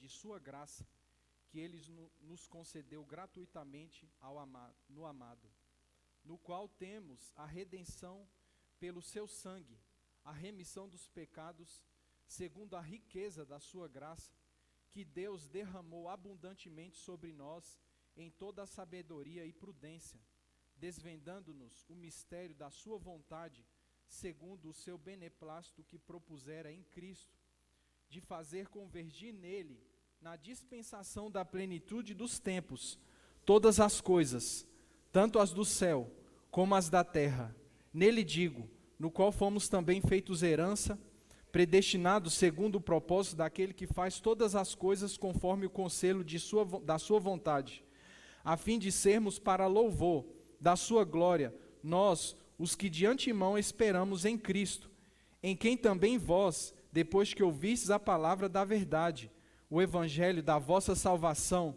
de sua graça, que Ele nos concedeu gratuitamente no amado, no qual temos a redenção pelo seu sangue, a remissão dos pecados, segundo a riqueza da sua graça, que Deus derramou abundantemente sobre nós em toda a sabedoria e prudência, desvendando-nos o mistério da sua vontade, segundo o seu beneplácito que propusera em Cristo, de fazer convergir nele, na dispensação da plenitude dos tempos, todas as coisas, tanto as do céu como as da terra. Nele digo, no qual fomos também feitos herança, predestinados segundo o propósito daquele que faz todas as coisas conforme o conselho da sua vontade, a fim de sermos para louvor da sua glória, nós, os que de antemão esperamos em Cristo, em quem também vós, depois que ouvistes a palavra da verdade, o evangelho da vossa salvação,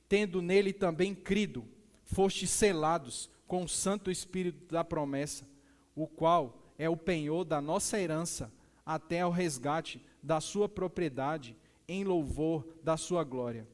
tendo nele também crido, fostes selados com o Santo Espírito da promessa, o qual é o penhor da nossa herança, até ao resgate da sua propriedade, em louvor da sua glória.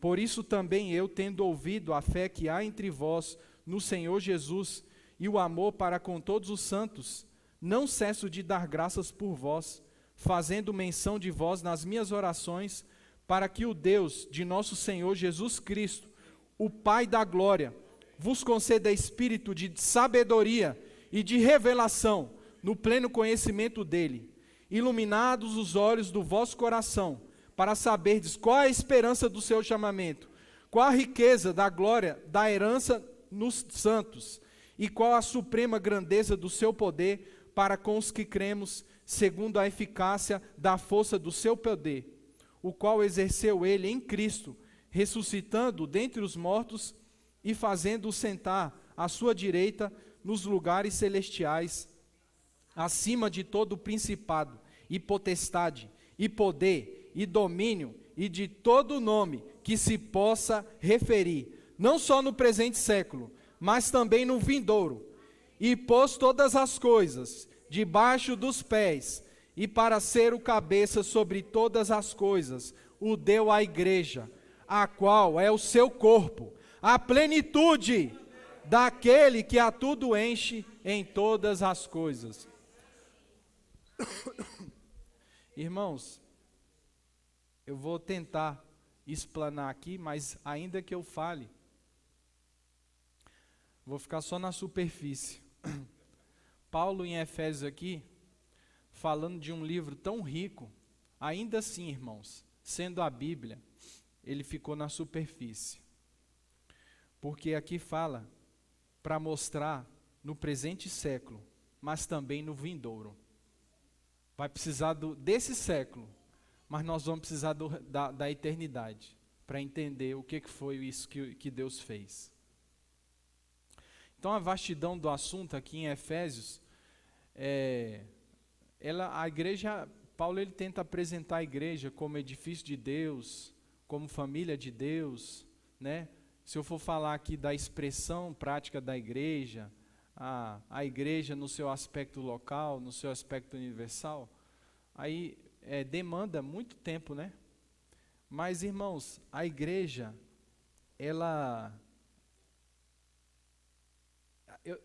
Por isso também eu, tendo ouvido a fé que há entre vós no Senhor Jesus, e o amor para com todos os santos, não cesso de dar graças por vós, fazendo menção de vós nas minhas orações, para que o Deus de nosso Senhor Jesus Cristo, o Pai da glória, vos conceda espírito de sabedoria e de revelação no pleno conhecimento dele, iluminados os olhos do vosso coração, para saberdes qual é a esperança do seu chamamento, qual a riqueza da glória da herança nos santos, e qual a suprema grandeza do seu poder para com os que cremos, segundo a eficácia da força do seu poder, o qual exerceu ele em Cristo, ressuscitando dentre os mortos e fazendo-o sentar à sua direita nos lugares celestiais, acima de todo principado, e potestade, e poder, e domínio, e de todo nome que se possa referir, não só no presente século, mas também no vindouro, e pôs todas as coisas debaixo dos pés, e para ser o cabeça sobre todas as coisas, o deu à igreja, a qual é o seu corpo, a plenitude daquele que a tudo enche em todas as coisas. Irmãos, eu vou tentar explanar aqui, mas ainda que eu fale, vou ficar só na superfície. Paulo em Efésios aqui, falando de um livro tão rico, ainda assim, irmãos, sendo a Bíblia, ele ficou na superfície. Porque aqui fala para mostrar no presente século, mas também no vindouro. Vai precisar desse século, mas nós vamos precisar da eternidade, para entender o que foi isso que Deus fez. Então a vastidão do assunto aqui em Efésios, a igreja, Paulo ele tenta apresentar a igreja como edifício de Deus, como família de Deus, né? Se eu for falar aqui da expressão prática da igreja, a igreja no seu aspecto local, no seu aspecto universal, aí demanda muito tempo, né? Mas, irmãos, a igreja,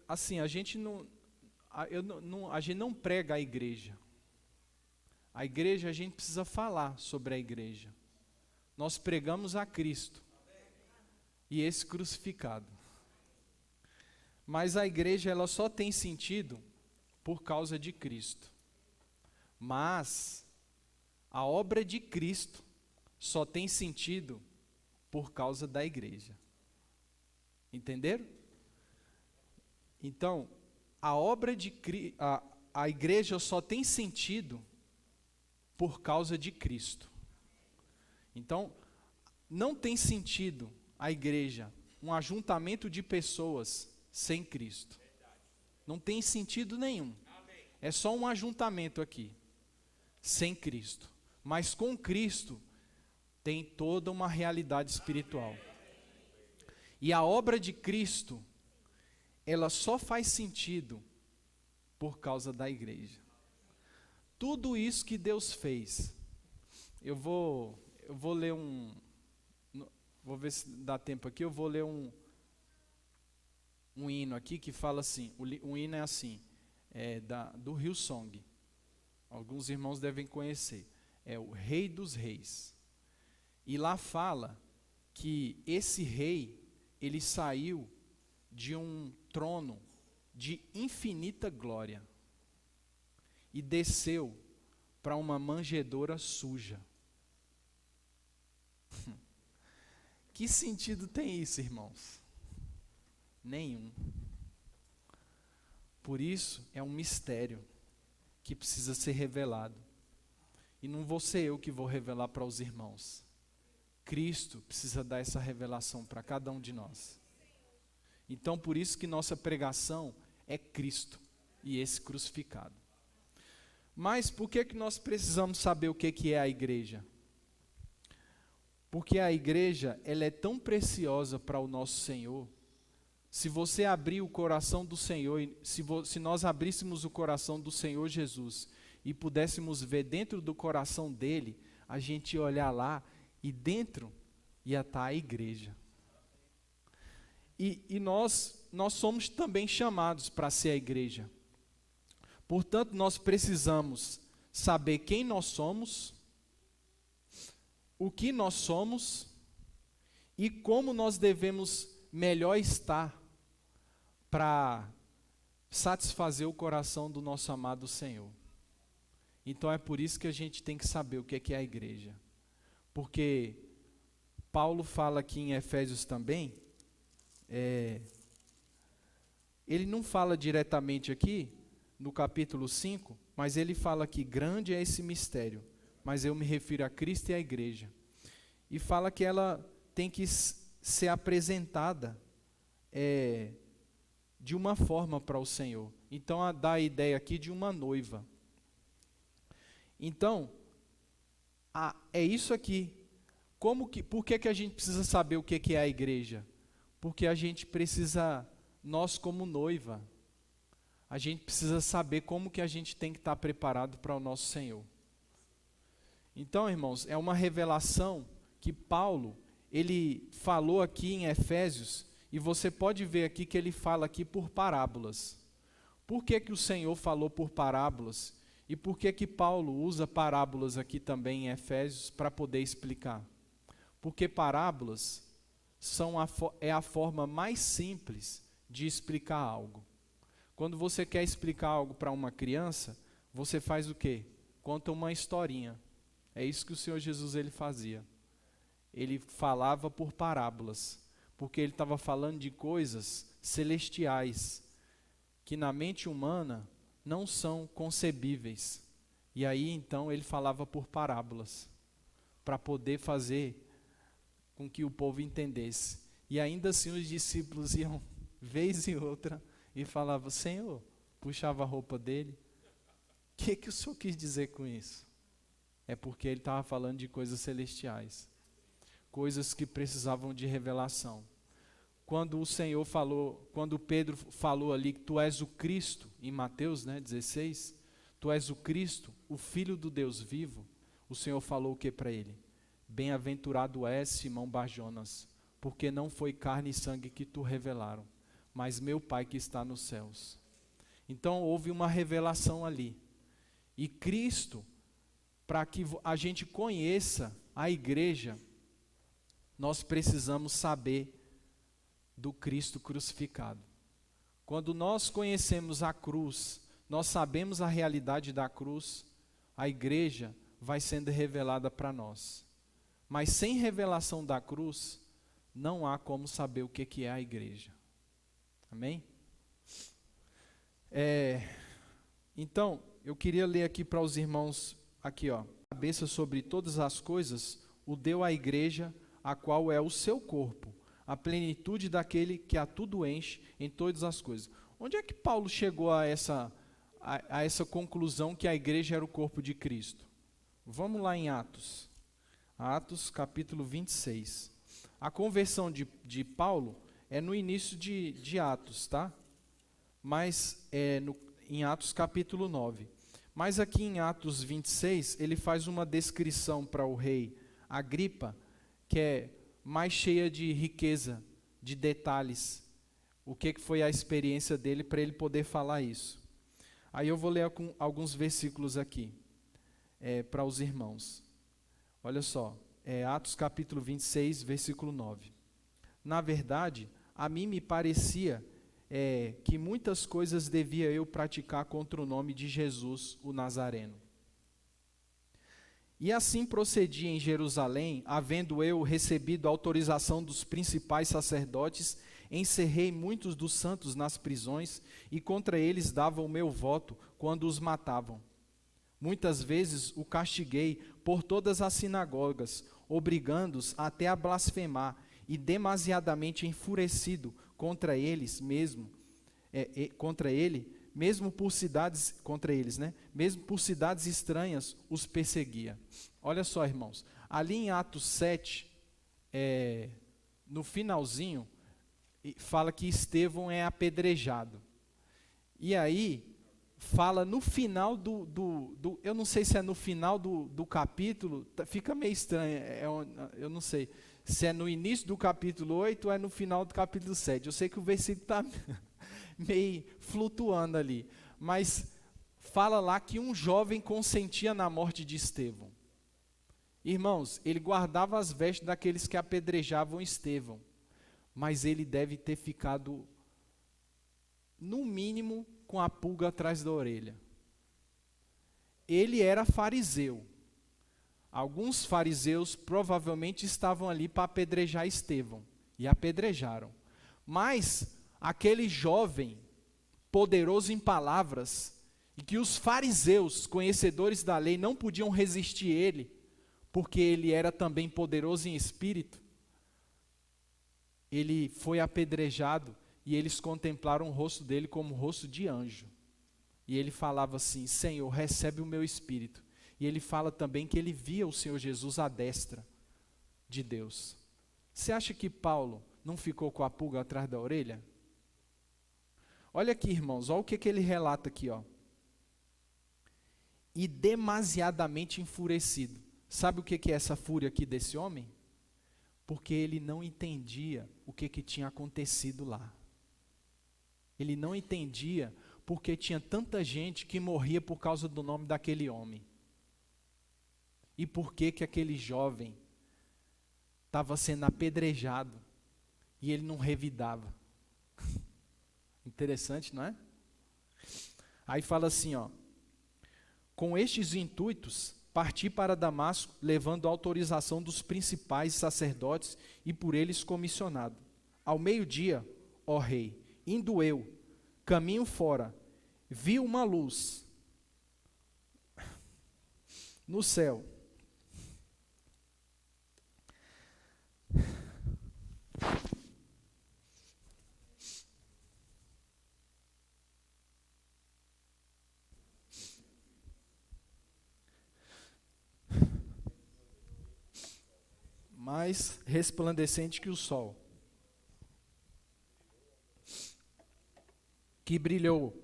a gente não prega a igreja. A igreja, a gente precisa falar sobre a igreja. Nós pregamos a Cristo e esse crucificado. Mas a igreja, ela só tem sentido por causa de Cristo. Mas a obra de Cristo só tem sentido por causa da igreja. Entenderam? Então, a igreja só tem sentido por causa de Cristo. Então, não tem sentido a igreja, um ajuntamento de pessoas sem Cristo. Não tem sentido nenhum. É só um ajuntamento aqui, sem Cristo. Mas com Cristo tem toda uma realidade espiritual. E a obra de Cristo, ela só faz sentido por causa da igreja. Tudo isso que Deus fez, eu vou eu vou ler vou ver se dá tempo aqui, eu vou ler um hino aqui que fala assim, o hino é assim, do Hillsong. Alguns irmãos devem conhecer. É o Rei dos Reis. E lá fala que esse rei, ele saiu de um trono de infinita glória e desceu para uma manjedoura suja. Que sentido tem isso, irmãos? Nenhum. Por isso, é um mistério que precisa ser revelado. E não vou ser eu que vou revelar para os irmãos. Cristo precisa dar essa revelação para cada um de nós. Então, por isso que nossa pregação é Cristo e esse crucificado. Mas por que nós precisamos saber o que é a igreja? Porque a igreja, ela é tão preciosa para o nosso Senhor. Se você abrir o coração do Senhor, se nós abríssemos o coração do Senhor Jesus e pudéssemos ver dentro do coração dele, a gente ia olhar lá e dentro ia estar a igreja. E nós somos também chamados para ser a igreja. Portanto, nós precisamos saber quem nós somos, o que nós somos e como nós devemos melhor estar para satisfazer o coração do nosso amado Senhor. Então é por isso que a gente tem que saber o que é a igreja. Porque Paulo fala aqui em Efésios também, ele não fala diretamente aqui, no capítulo 5, mas ele fala que grande é esse mistério, mas eu me refiro a Cristo e à igreja. E fala que ela tem que ser apresentada de uma forma para o Senhor. Então, dá a ideia aqui de uma noiva. Então, é isso aqui. Por que a gente precisa saber o que é a igreja? Porque a gente precisa, nós como noiva, a gente precisa saber como que a gente tem que estar preparado para o nosso Senhor. Então, irmãos, é uma revelação que Paulo, ele falou aqui em Efésios, e você pode ver aqui que ele fala aqui por parábolas. Por que o Senhor falou por parábolas? E por que Paulo usa parábolas aqui também em Efésios para poder explicar? Porque parábolas é a forma mais simples de explicar algo. Quando você quer explicar algo para uma criança, você faz o quê? Conta uma historinha. É isso que o Senhor Jesus ele fazia. Ele falava por parábolas, porque ele estava falando de coisas celestiais, que na mente humana não são concebíveis. E aí então ele falava por parábolas, para poder fazer com que o povo entendesse. E ainda assim os discípulos iam, vez e outra, e falavam, Senhor, puxava a roupa dele. O que o Senhor quis dizer com isso? É porque ele estava falando de coisas celestiais, coisas que precisavam de revelação. Quando Pedro falou ali que tu és o Cristo, em Mateus 16, tu és o Cristo, o Filho do Deus vivo, o Senhor falou o que para ele? Bem-aventurado és, Simão Bar-Jonas, porque não foi carne e sangue que tu revelaram, mas meu Pai que está nos céus. Então houve uma revelação ali. E Cristo, para que a gente conheça a igreja, nós precisamos saber do Cristo crucificado. Quando nós conhecemos a cruz, nós sabemos a realidade da cruz, a igreja vai sendo revelada para nós. Mas sem revelação da cruz, não há como saber o que é a igreja. Amém? Então, eu queria ler aqui para os irmãos, aqui ó, cabeça sobre todas as coisas, o deu à igreja, a qual é o seu corpo, a plenitude daquele que a tudo enche em todas as coisas. Onde é que Paulo chegou a essa conclusão que a igreja era o corpo de Cristo? Vamos lá em Atos. Atos capítulo 26. A conversão de Paulo é no início de Atos, tá? Mas em Atos capítulo 9. Mas aqui em Atos 26, ele faz uma descrição para o rei Agripa, que é mais cheia de riqueza, de detalhes, o que foi a experiência dele para ele poder falar isso. Aí eu vou ler alguns versículos aqui, para os irmãos. Olha só, Atos capítulo 26, versículo 9. Na verdade, a mim me parecia que muitas coisas devia eu praticar contra o nome de Jesus, o Nazareno. E assim procedi em Jerusalém, havendo eu recebido a autorização dos principais sacerdotes, encerrei muitos dos santos nas prisões, e contra eles dava o meu voto quando os matavam. Muitas vezes o castiguei por todas as sinagogas, obrigando-os até a blasfemar, e demasiadamente enfurecido contra eles mesmo, mesmo por cidades estranhas, os perseguia. Olha só, irmãos, ali em Atos 7, no finalzinho, fala que Estevão é apedrejado. E aí, fala no final eu não sei se é no final do capítulo, fica meio estranho, eu não sei se é no início do capítulo 8 ou é no final do capítulo 7. Eu sei que o versículo está meio flutuando ali, mas fala lá que um jovem consentia na morte de Estevão. Irmãos, ele guardava as vestes daqueles que apedrejavam Estevão, mas ele deve ter ficado, no mínimo, com a pulga atrás da orelha. Ele era fariseu. Alguns fariseus provavelmente estavam ali para apedrejar Estevão, e apedrejaram. Mas aquele jovem, poderoso em palavras, e que os fariseus, conhecedores da lei, não podiam resistir ele, porque ele era também poderoso em espírito, ele foi apedrejado, e eles contemplaram o rosto dele como o rosto de anjo. E ele falava assim: Senhor, recebe o meu espírito. E ele fala também que ele via o Senhor Jesus à destra de Deus. Você acha que Paulo não ficou com a pulga atrás da orelha? Olha aqui, irmãos, olha o que ele relata aqui, ó. E demasiadamente enfurecido. Sabe o que é essa fúria aqui desse homem? Porque ele não entendia o que tinha acontecido lá. Ele não entendia porque tinha tanta gente que morria por causa do nome daquele homem. E por que aquele jovem estava sendo apedrejado e ele não revidava. Interessante, não é? Aí fala assim, ó: com estes intuitos, parti para Damasco, levando a autorização dos principais sacerdotes e por eles comissionado. Ao meio-dia, ó rei, indo eu, caminho fora, vi uma luz no céu. Mais resplandecente que o sol, que brilhou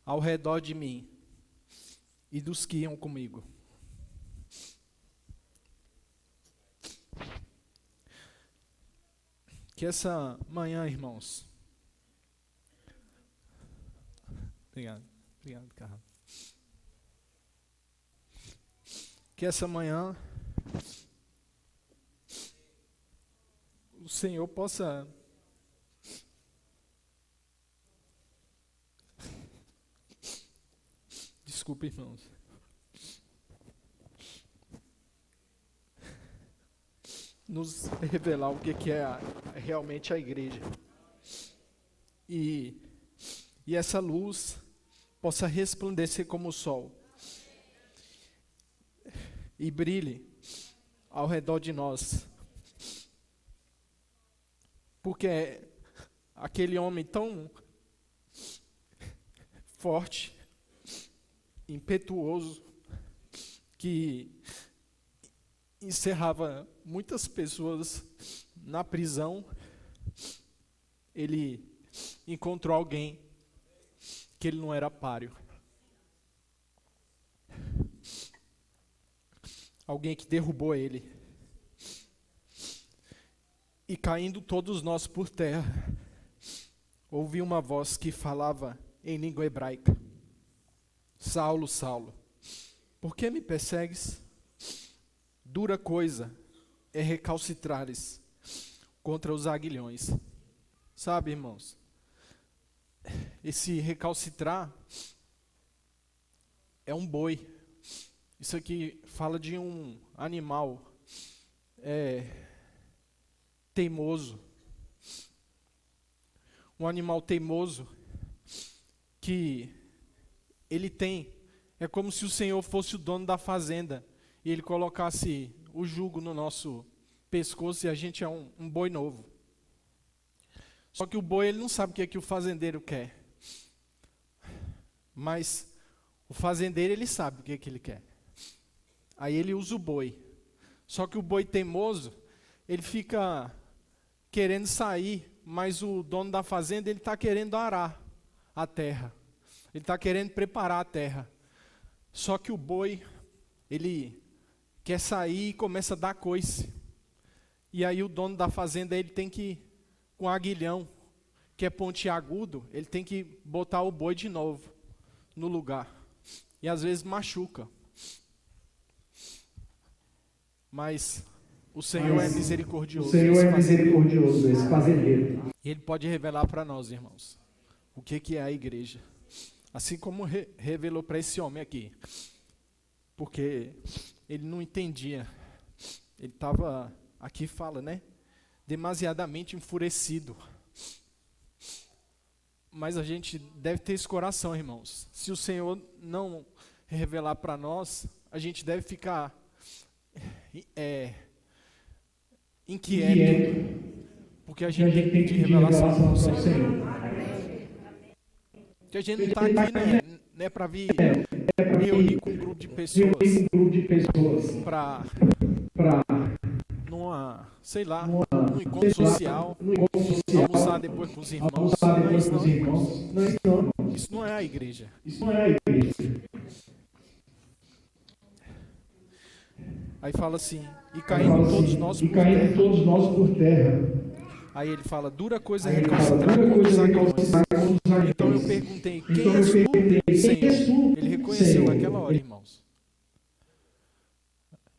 ao redor de mim e dos que iam comigo. Que essa manhã, irmãos, obrigado, Carlos. Que essa manhã o Senhor possa desculpe, irmãos, nos revelar o que é realmente a igreja. E essa luz possa resplandecer como o sol e brilhe ao redor de nós. Porque aquele homem tão forte, impetuoso, que encerrava muitas pessoas na prisão, ele encontrou alguém que ele não era páreo. Alguém que derrubou ele. E caindo todos nós por terra, ouvi uma voz que falava em língua hebraica: Saulo, Saulo, por que me persegues? Dura coisa é recalcitrares contra os aguilhões. Sabe, irmãos, esse recalcitrar é um boi. Isso aqui fala de um animal teimoso. Um animal teimoso que ele tem, é como se o Senhor fosse o dono da fazenda e ele colocasse o jugo no nosso pescoço e a gente é um boi novo. Só que o boi, ele não sabe o que é que o fazendeiro quer. Mas o fazendeiro, ele sabe o que é que ele quer. Aí ele usa o boi. Só que o boi teimoso, ele fica querendo sair, mas o dono da fazenda, ele está querendo arar a terra. Ele está querendo preparar a terra. Só que o boi, ele quer sair e começa a dar coice. E aí o dono da fazenda, ele tem que, com aguilhão, que é pontiagudo, ele tem que botar o boi de novo no lugar. E às vezes machuca. Mas o Senhor é misericordioso. O Senhor é misericordioso, esse fazendeiro. E Ele pode revelar para nós, irmãos, o que é a igreja. Assim como revelou para esse homem aqui. Porque ele não entendia. Ele estava, aqui fala, né? Demasiadamente enfurecido. Mas a gente deve ter esse coração, irmãos. Se o Senhor não revelar para nós, a gente deve ficar inquieto. Porque a gente tem que pedir revelação para o Senhor. Porque a gente não está aqui, né, para vir reunir com um grupo de pessoas para numa, sei lá, num encontro social, almoçar depois com os irmãos. Isso não é a igreja. Aí fala assim, e caindo todos nós por terra. Aí ele fala, dura coisa é recalcitrar contra os aguilhões. Então eu perguntei, quem és tu, Senhor? Ele reconheceu naquela hora, irmãos.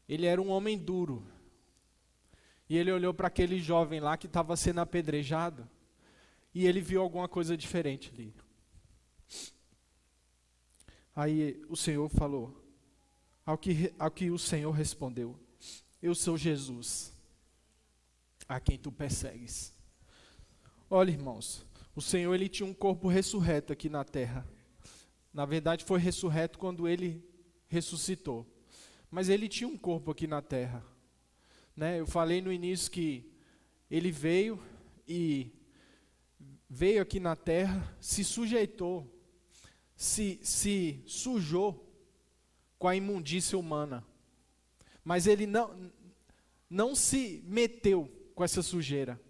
Ele era um homem duro. E ele olhou para aquele jovem lá que estava sendo apedrejado. E ele viu alguma coisa diferente ali. Aí o Senhor falou, ao que o Senhor respondeu, eu sou Jesus, a quem tu persegues. Olha, irmãos, o Senhor, ele tinha um corpo ressurreto aqui na terra. Na verdade foi ressurreto quando ele ressuscitou. Mas ele tinha um corpo aqui na terra. Né? Eu falei no início que ele veio aqui na terra, se sujeitou, se sujou com a imundícia humana. Mas ele não se meteu com essa sujeira,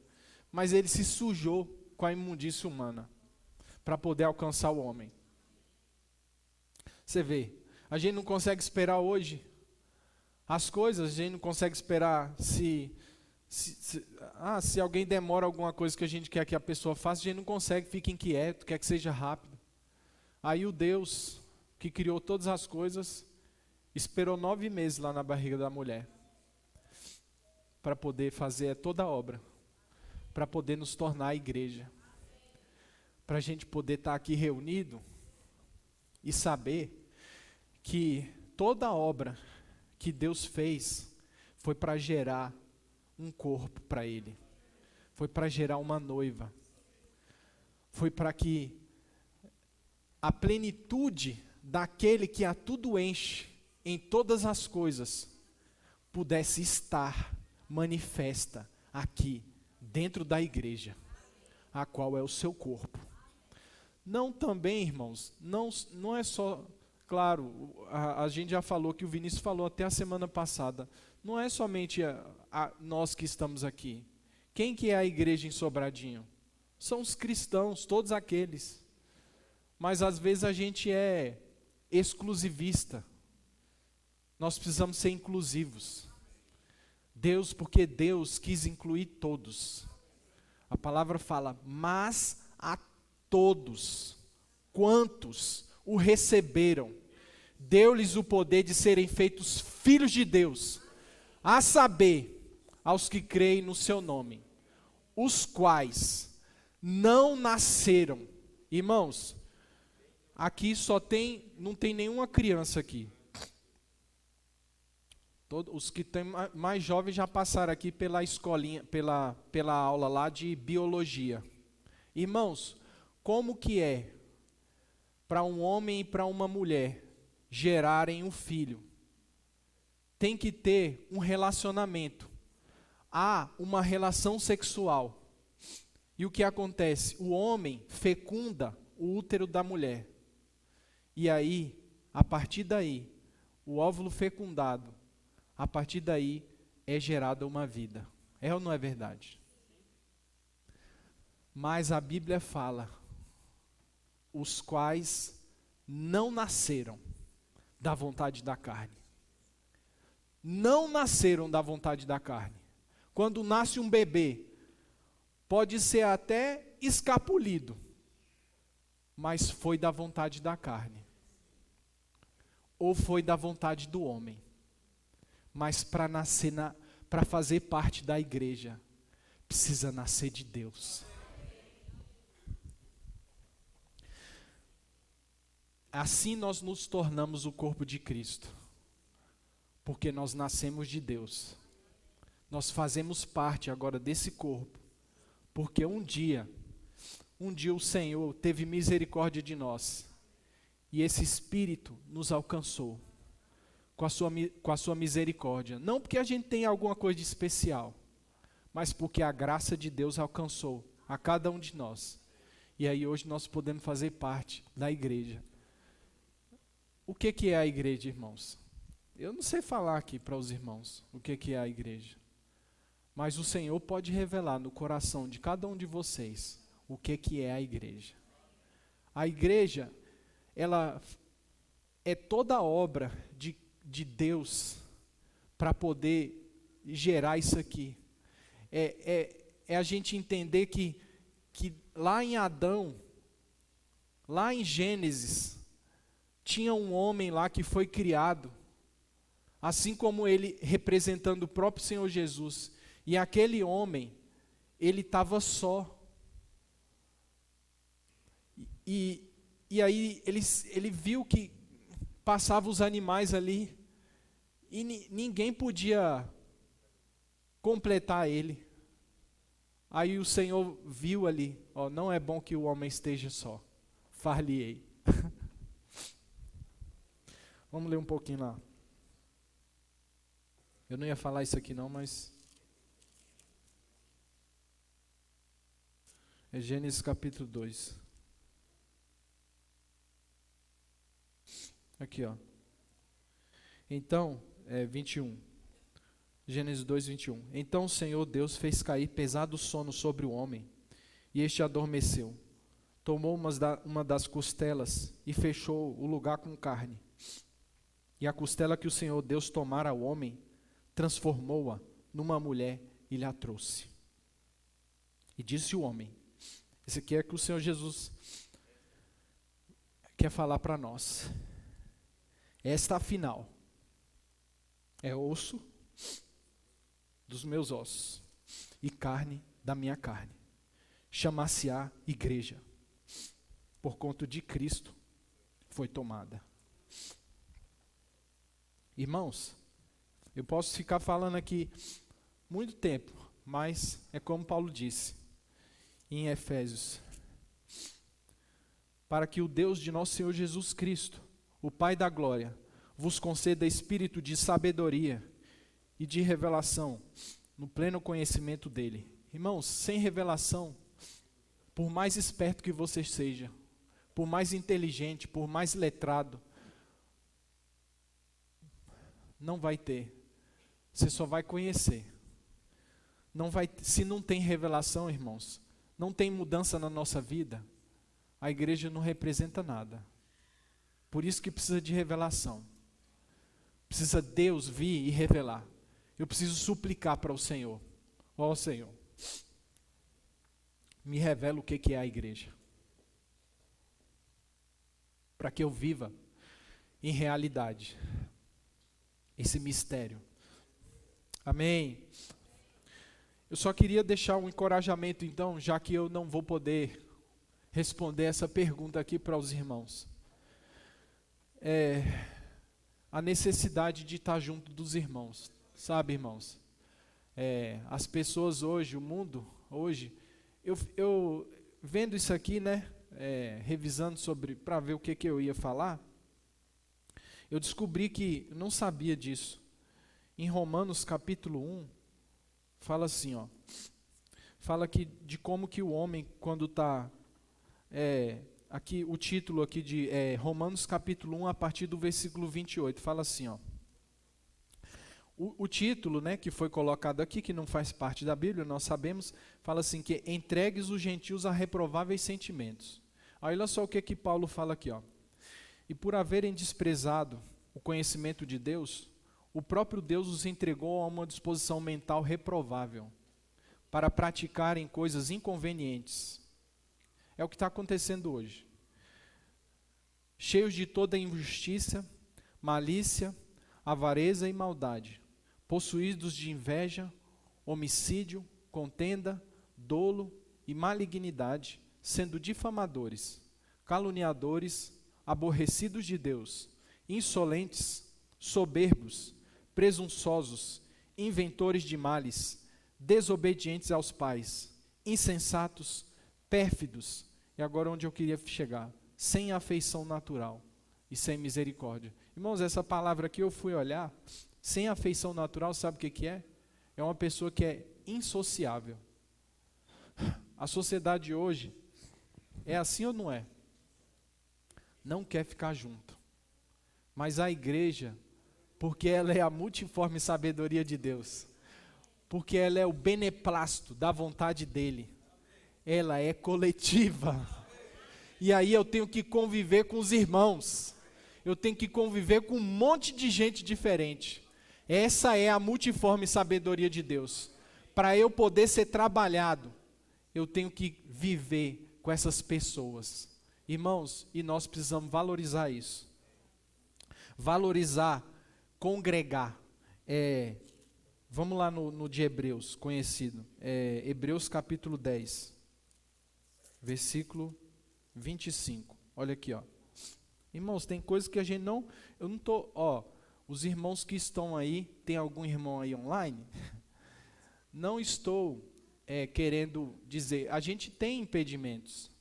mas ele se sujou com a imundícia humana, para poder alcançar o homem. Você vê, a gente não consegue esperar hoje as coisas, a gente não consegue esperar se alguém demora alguma coisa que a gente quer que a pessoa faça, a gente não consegue, fica inquieto, quer que seja rápido. Aí o Deus que criou todas as coisas, esperou 9 meses lá na barriga da mulher, para poder fazer toda a obra, para poder nos tornar a igreja, para a gente poder estar aqui reunido e saber que toda a obra que Deus fez foi para gerar um corpo para Ele, foi para gerar uma noiva, foi para que a plenitude daquele que a tudo enche em todas as coisas pudesse estar manifesta aqui dentro da igreja, a qual é o seu corpo. Não também, irmãos, não é só, claro, a gente já falou, que o Vinícius falou até a semana passada, não é somente nós que estamos aqui. Quem que é a igreja em Sobradinho? São os cristãos, todos aqueles. Mas às vezes a gente é exclusivista. Nós precisamos ser inclusivos. Porque Deus quis incluir todos. A palavra fala, mas a todos, quantos o receberam, deu-lhes o poder de serem feitos filhos de Deus, a saber, aos que creem no seu nome, os quais não nasceram. Irmãos, aqui não tem nenhuma criança aqui. Os que têm mais jovens já passaram aqui pela escolinha, pela aula lá de biologia. Irmãos, como que é para um homem e para uma mulher gerarem um filho? Tem que ter um relacionamento. Há uma relação sexual. E o que acontece? O homem fecunda o útero da mulher. E aí, a partir daí, o óvulo fecundado, a partir daí é gerada uma vida. É ou não é verdade? Mas a Bíblia fala, os quais não nasceram da vontade da carne. Não nasceram da vontade da carne. Quando nasce um bebê, pode ser até escapulido, mas foi da vontade da carne. Ou foi da vontade do homem. Mas para nascer, para fazer parte da igreja, precisa nascer de Deus. Assim nós nos tornamos o corpo de Cristo, porque nós nascemos de Deus. Nós fazemos parte agora desse corpo, porque um dia o Senhor teve misericórdia de nós, e esse Espírito nos alcançou com a sua misericórdia. Não porque a gente tem alguma coisa de especial, mas porque a graça de Deus alcançou a cada um de nós. E aí hoje nós podemos fazer parte da igreja. O que é a igreja, irmãos? Eu não sei falar aqui para os irmãos o que é a igreja. Mas o Senhor pode revelar no coração de cada um de vocês o que é a igreja. A igreja, ela é toda obra de Deus para poder gerar isso aqui. É a gente entender que lá em Adão, lá em Gênesis, tinha um homem lá que foi criado, assim como ele representando o próprio Senhor Jesus. E aquele homem, ele estava só. E aí ele viu que passavam os animais ali, e ninguém podia completar ele. Aí o Senhor viu ali, não é bom que o homem esteja só, far-lhe-ei. Vamos ler um pouquinho lá. Eu não ia falar isso aqui não, mas é Gênesis capítulo 2. Aqui, Então, 21. Gênesis 2, 21. Então o Senhor Deus fez cair pesado sono sobre o homem, e este adormeceu. Tomou uma das costelas e fechou o lugar com carne. E a costela que o Senhor Deus tomara ao homem, transformou-a numa mulher e lhe a trouxe. E disse o homem, esse aqui é que o Senhor Jesus quer falar para nós. Esta afinal é osso dos meus ossos e carne da minha carne. Chamar-se-á igreja, porquanto de Cristo foi tomada. Irmãos, eu posso ficar falando aqui muito tempo, mas é como Paulo disse em Efésios, para que o Deus de nosso Senhor Jesus Cristo, o Pai da glória, vos conceda espírito de sabedoria e de revelação no pleno conhecimento dele. Irmãos, sem revelação, por mais esperto que você seja, por mais inteligente, por mais letrado, não vai ter. Você só vai conhecer. Se não tem revelação, irmãos, não tem mudança na nossa vida, a igreja não representa nada. Por isso que precisa de revelação. Precisa Deus vir e revelar. Eu preciso suplicar para o Senhor. Ó Senhor, me revela o que é a igreja. Para que eu viva em realidade esse mistério. Amém. Eu só queria deixar um encorajamento então, já que eu não vou poder responder essa pergunta aqui para os irmãos. A necessidade de estar junto dos irmãos, sabe, irmãos? As pessoas hoje, o mundo hoje, eu vendo isso aqui, né, revisando para ver o que eu ia falar, eu descobri que eu não sabia disso. Em Romanos capítulo 1, fala assim, fala de como que o homem, quando está, aqui o título aqui de Romanos capítulo 1, a partir do versículo 28, fala assim, o título, né, que foi colocado aqui, que não faz parte da Bíblia, nós sabemos, fala assim, que entregues os gentios a reprováveis sentimentos. Aí olha só o que Paulo fala aqui, e por haverem desprezado o conhecimento de Deus, o próprio Deus os entregou a uma disposição mental reprovável, para praticarem coisas inconvenientes. É o que está acontecendo hoje. Cheios de toda injustiça, malícia, avareza e maldade, possuídos de inveja, homicídio, contenda, dolo e malignidade, sendo difamadores, caluniadores, aborrecidos de Deus, insolentes, soberbos, presunçosos, inventores de males, desobedientes aos pais, insensatos, pérfidos, e agora onde eu queria chegar, sem afeição natural e sem misericórdia. Irmãos, essa palavra aqui eu fui olhar, sem afeição natural, sabe o que é? É uma pessoa que é insociável. A sociedade hoje é assim ou não é? Não quer ficar junto. Mas a igreja, porque ela é a multiforme sabedoria de Deus, porque ela é o beneplácito da vontade dele, ela é coletiva. E aí eu tenho que conviver com os irmãos, eu tenho que conviver com um monte de gente diferente. Essa é a multiforme sabedoria de Deus. Para eu poder ser trabalhado, eu tenho que viver com essas pessoas. Irmãos, e nós precisamos valorizar isso. Valorizar, congregar. Vamos lá no de Hebreus, conhecido. Hebreus capítulo 10, versículo 25. Olha aqui, Irmãos, tem coisas que a gente não... Eu não estou... os irmãos que estão aí, tem algum irmão aí online? Não estou querendo dizer... A gente tem impedimentos.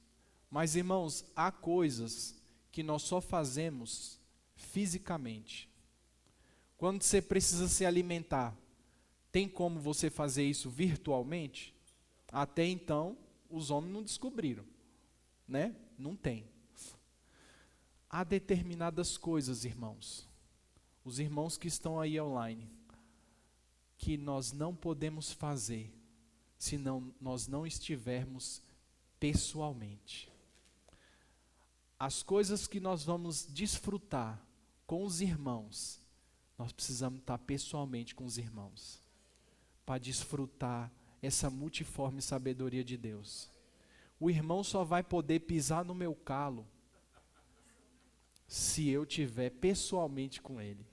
Mas, irmãos, há coisas que nós só fazemos fisicamente. Quando você precisa se alimentar, tem como você fazer isso virtualmente? Até então, os homens não descobriram, né? Não tem. Há determinadas coisas, irmãos, os irmãos que estão aí online, que nós não podemos fazer, se nós não estivermos pessoalmente. As coisas que nós vamos desfrutar com os irmãos, nós precisamos estar pessoalmente com os irmãos, para desfrutar essa multiforme sabedoria de Deus. O irmão só vai poder pisar no meu calo se eu estiver pessoalmente com ele.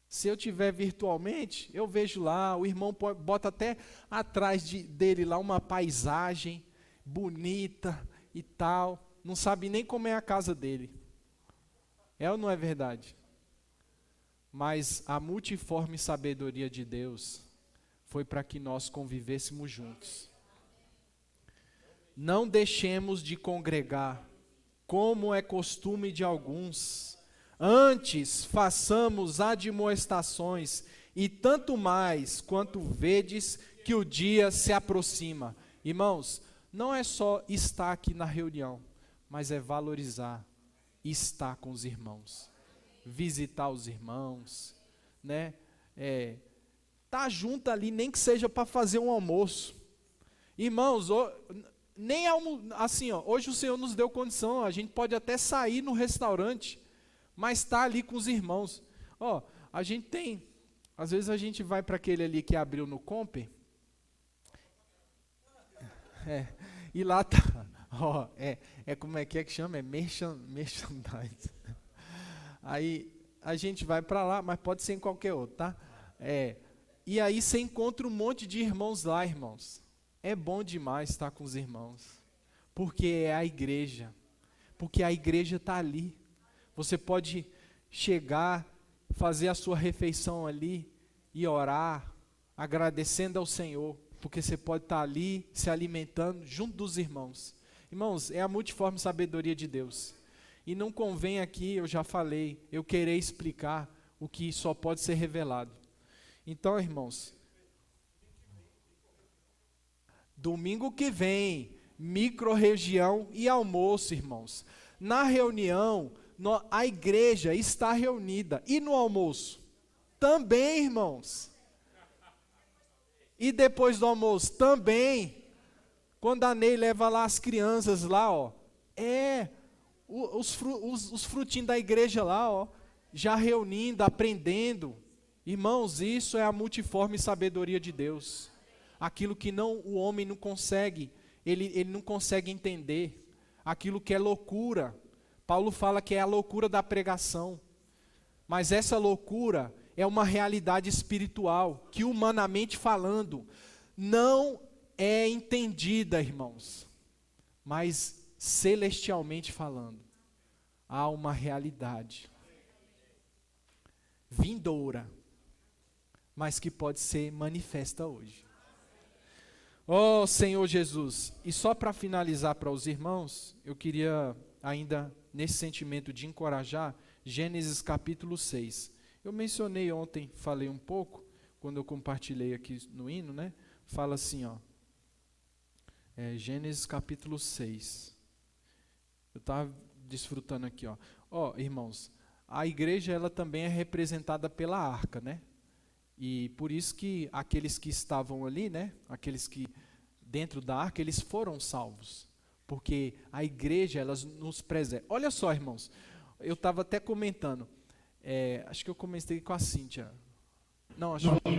Se eu estiver virtualmente, eu vejo lá, o irmão bota até atrás dele lá uma paisagem bonita e tal, não sabe nem como é a casa dele. É ou não é verdade? Mas a multiforme sabedoria de Deus foi para que nós convivêssemos juntos. Não deixemos de congregar, como é costume de alguns. Antes, façamos admoestações, e tanto mais quanto vedes que o dia se aproxima. Irmãos, não é só estar aqui na reunião, mas é valorizar estar com os irmãos, visitar os irmãos, né? Tá junto ali, nem que seja para fazer um almoço. Irmãos, nem assim, hoje o Senhor nos deu condição, a gente pode até sair no restaurante, mas está ali com os irmãos. A gente tem Às vezes a gente vai para aquele ali que abriu no Comper, e lá tá, como é que chama? É merchandise. Aí a gente vai para lá, mas pode ser em qualquer outro, tá? E aí você encontra um monte de irmãos lá, irmãos. É bom demais estar com os irmãos, porque é a igreja, porque a igreja está ali. Você pode chegar, fazer a sua refeição ali e orar, agradecendo ao Senhor, porque você pode estar ali se alimentando junto dos irmãos. Irmãos, é a multiforme sabedoria de Deus. E não convém aqui, eu já falei, eu querer explicar o que só pode ser revelado. Então, irmãos, domingo que vem, micro-região e almoço, irmãos. Na reunião, a igreja está reunida. E no almoço? Também, irmãos. E depois do almoço? Também. Quando a Ney leva lá as crianças lá, os frutinhos da igreja lá, já reunindo, aprendendo. Irmãos, isso é a multiforme sabedoria de Deus. Aquilo que o homem não consegue, ele não consegue entender. Aquilo que é loucura. Paulo fala que é a loucura da pregação. Mas essa loucura é uma realidade espiritual, que humanamente falando, não é entendida, irmãos. Mas celestialmente falando, há uma realidade vindoura, mas que pode ser manifesta hoje. Oh, Senhor Jesus, e só para finalizar para os irmãos, eu queria ainda, nesse sentimento de encorajar, Gênesis capítulo 6. Eu mencionei ontem, falei um pouco, quando eu compartilhei aqui no hino, né? Fala assim, Gênesis capítulo 6. Eu estava desfrutando aqui, irmãos, a igreja ela também é representada pela arca, né? E por isso que aqueles que estavam ali, né? Aqueles que dentro da arca, eles foram salvos. Porque a igreja, ela nos preserva. Olha só, irmãos, eu estava até comentando, acho que eu comecei com a Cíntia. Não, acho que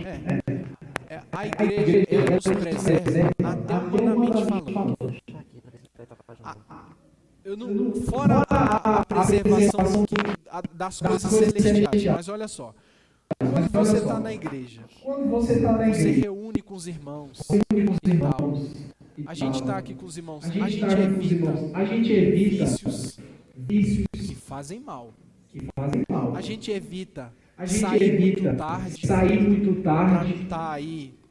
a igreja, ela nos preserva até humanamente falando. Fora a preservação das coisas celestiais, mas olha só, quando você está na igreja, você reúne com os irmãos e tal. A gente está aqui com os irmãos, a gente evita vícios que fazem mal. A gente evita sair muito tarde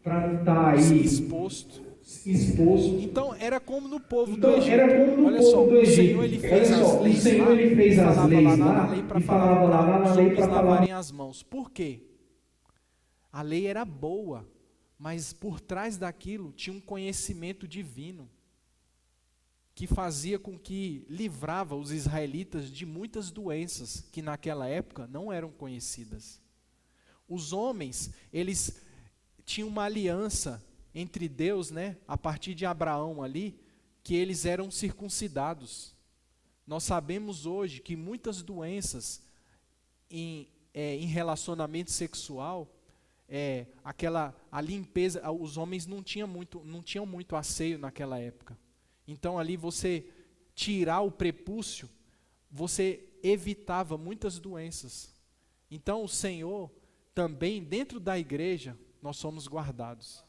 para não estar aí exposto. Então era como no povo do Egito. Olha só, o Senhor ele fez as leis lá e falava lá na lei para lavarem as mãos. Por quê? A lei era boa, mas por trás daquilo tinha um conhecimento divino que fazia com que livrava os israelitas de muitas doenças que naquela época não eram conhecidas. Os homens, eles tinham uma aliança entre Deus, né, a partir de Abraão ali, que eles eram circuncidados. Nós sabemos hoje que muitas doenças em relacionamento sexual, a limpeza, os homens não tinham muito asseio naquela época. Então ali você tirar o prepúcio, você evitava muitas doenças. Então o Senhor também dentro da igreja nós somos guardados.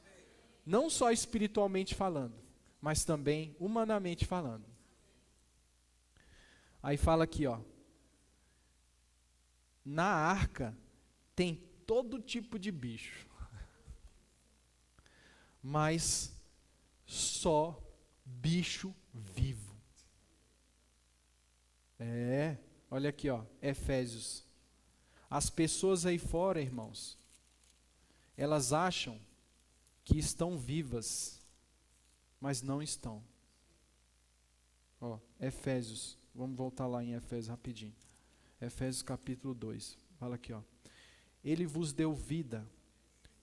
Não só espiritualmente falando, mas também humanamente falando. Aí fala aqui, na arca tem todo tipo de bicho, mas só bicho vivo. Olha aqui, Efésios. As pessoas aí fora, irmãos, elas acham que estão vivas, mas não estão. Efésios, vamos voltar lá em Efésios rapidinho. Efésios capítulo 2, fala aqui, Ele vos deu vida,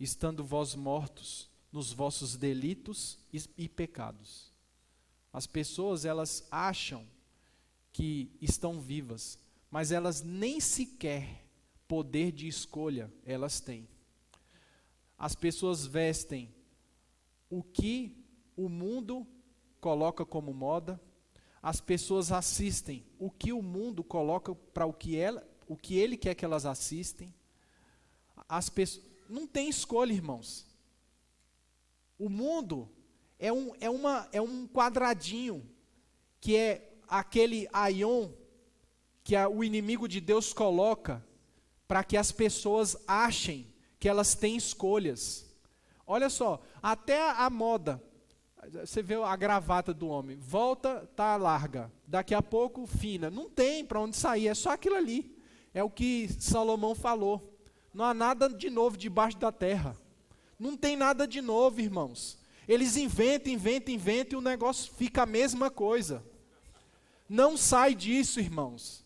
estando vós mortos nos vossos delitos e pecados. As pessoas, elas acham que estão vivas, mas elas nem sequer poder de escolha elas têm. as pessoas vestem o que o mundo coloca como moda, as pessoas assistem o que o mundo coloca para o que ele quer que elas assistem. As pessoas não tem escolha, irmãos. O mundo é um quadradinho, que é aquele aion que o inimigo de Deus coloca para que as pessoas achem que elas têm escolhas. Olha só, até a moda, você vê a gravata do homem, volta, tá larga, daqui a pouco fina, não tem para onde sair, é só aquilo ali. É o que Salomão falou, não há nada de novo debaixo da terra. Não tem nada de novo, irmãos. Eles inventam e o negócio fica a mesma coisa. Não sai disso, irmãos.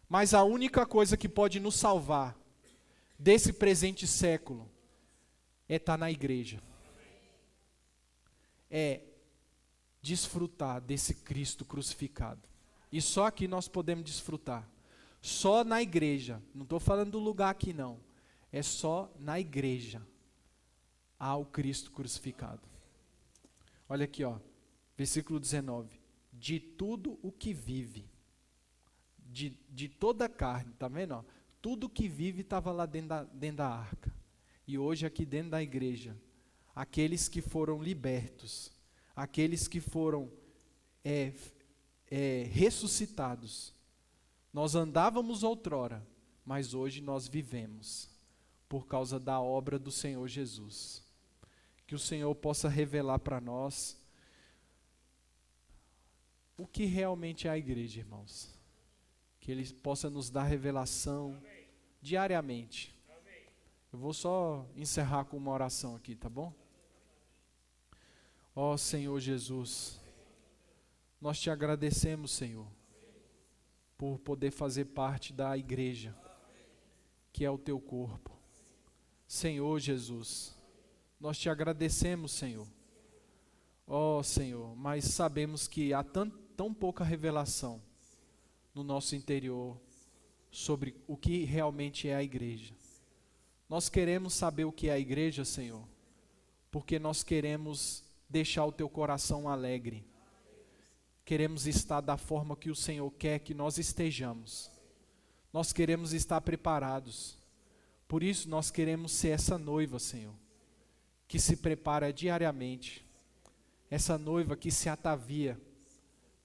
Mas a única coisa que pode nos salvar desse presente século é estar na igreja. É desfrutar desse Cristo crucificado. E só aqui nós podemos desfrutar. Só na igreja. Não estou falando do lugar aqui não. É só na igreja há o Cristo crucificado. Olha aqui, ó, versículo 19. De tudo o que vive, de toda a carne, tá vendo? Ó? Tudo que vive estava lá dentro da arca. E hoje aqui dentro da igreja, aqueles que foram libertos, aqueles que foram ressuscitados. Nós andávamos outrora, mas hoje nós vivemos, por causa da obra do Senhor Jesus. Que o Senhor possa revelar para nós o que realmente é a igreja, irmãos. Que Ele possa nos dar revelação diariamente. Eu vou só encerrar com uma oração aqui, tá bom? Ó Senhor Jesus, nós te agradecemos, Senhor, por poder fazer parte da igreja, que é o teu corpo. Senhor Jesus, nós te agradecemos, Senhor. Ó Senhor, mas sabemos que há tão pouca revelação no nosso interior sobre o que realmente é a igreja. Nós queremos saber o que é a igreja, Senhor, porque nós queremos deixar o teu coração alegre. Queremos estar da forma que o Senhor quer que nós estejamos. Nós queremos estar preparados. Por isso nós queremos ser essa noiva, Senhor, que se prepara diariamente. Essa noiva que se atavia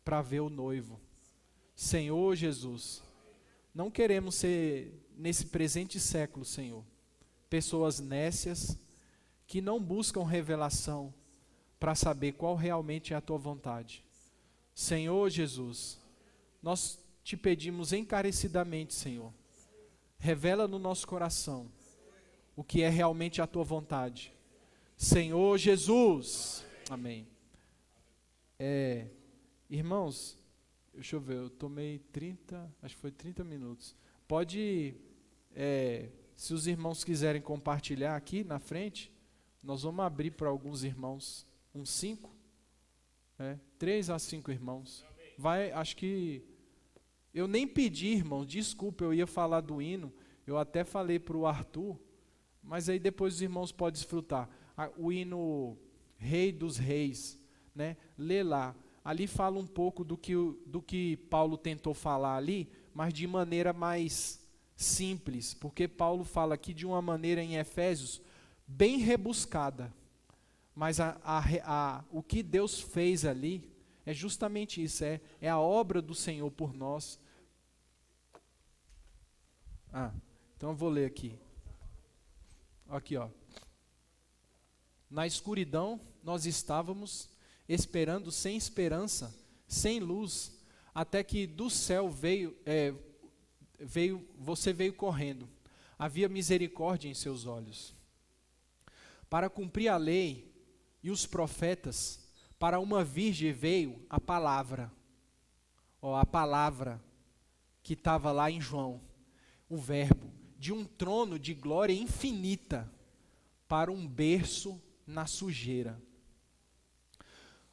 para ver o noivo. Senhor Jesus, não queremos ser, nesse presente século, Senhor, pessoas nécias que não buscam revelação para saber qual realmente é a tua vontade. Senhor Jesus, nós te pedimos encarecidamente, Senhor, revela no nosso coração o que é realmente a tua vontade. Senhor Jesus, amém. Irmãos, deixa eu ver, eu tomei 30, acho que foi 30 minutos. Pode, se os irmãos quiserem compartilhar aqui na frente, nós vamos abrir para alguns irmãos, uns 5, 3 a 5 irmãos. Acho que, eu nem pedi, irmão, desculpa, eu ia falar do hino, eu até falei para o Arthur, mas aí depois os irmãos podem desfrutar. O hino Rei dos Reis, né? Lê lá. Ali fala um pouco do que Paulo tentou falar ali, mas de maneira mais simples, porque Paulo fala aqui de uma maneira em Efésios bem rebuscada, mas o que Deus fez ali é justamente isso, é a obra do Senhor por nós. Então eu vou ler aqui. Aqui, ó. Na escuridão nós estávamos esperando sem esperança, sem luz, até que do céu você veio correndo. Havia misericórdia em seus olhos. Para cumprir a lei e os profetas, para uma virgem veio a palavra. A palavra que estava lá em João, o verbo, de um trono de glória infinita, para um berço na sujeira.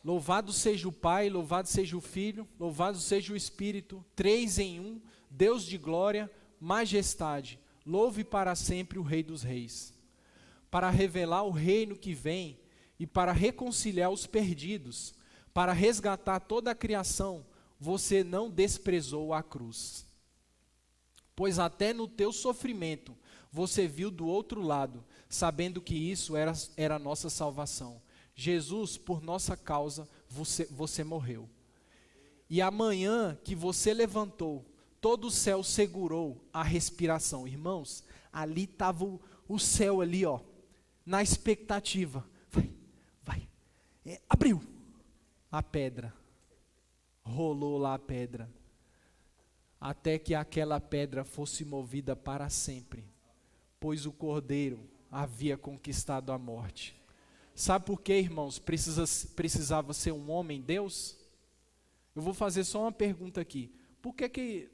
Louvado seja o Pai, louvado seja o Filho, louvado seja o Espírito, 3 em 1, Deus de glória, majestade, louve para sempre o Rei dos Reis. para revelar o reino que vem e para reconciliar os perdidos, para resgatar toda a criação, você não desprezou a cruz. Pois até no teu sofrimento, você viu do outro lado, sabendo que isso era a nossa salvação. Jesus, por nossa causa, você morreu. E amanhã que você levantou, todo o céu segurou a respiração. Irmãos, ali estava o céu ali, ó, na expectativa. Vai. Abriu a pedra. Rolou lá a pedra. Até que aquela pedra fosse movida para sempre. Pois o Cordeiro havia conquistado a morte. Sabe por que, irmãos, precisava ser um homem Deus? Eu vou fazer só uma pergunta aqui. Por que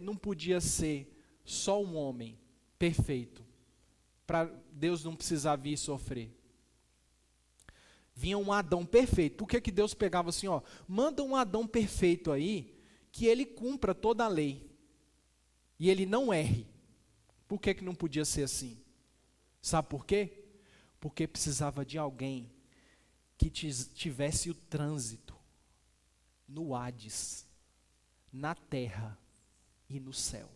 não podia ser só um homem perfeito? Para Deus não precisar vir sofrer. Vinha um Adão perfeito. Por que Deus pegava assim, ó, manda um Adão perfeito aí, que ele cumpra toda a lei. E ele não erre. Por que não podia ser assim? Sabe por quê? Porque precisava de alguém que tivesse o trânsito no Hades, na terra e no céu.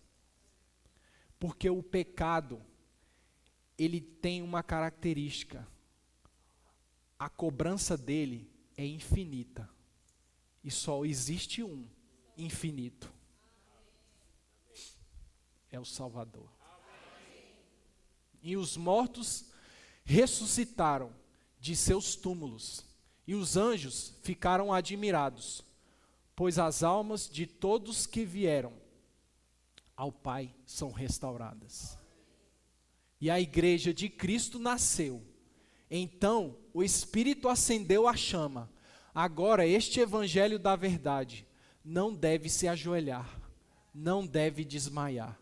Porque o pecado, ele tem uma característica. A cobrança dele é infinita. E só existe um infinito. É o Salvador. E os mortos ressuscitaram de seus túmulos. E os anjos ficaram admirados, pois as almas de todos que vieram ao Pai são restauradas. E a igreja de Cristo nasceu. Então o Espírito acendeu a chama. Agora este evangelho da verdade não deve se ajoelhar, não deve desmaiar.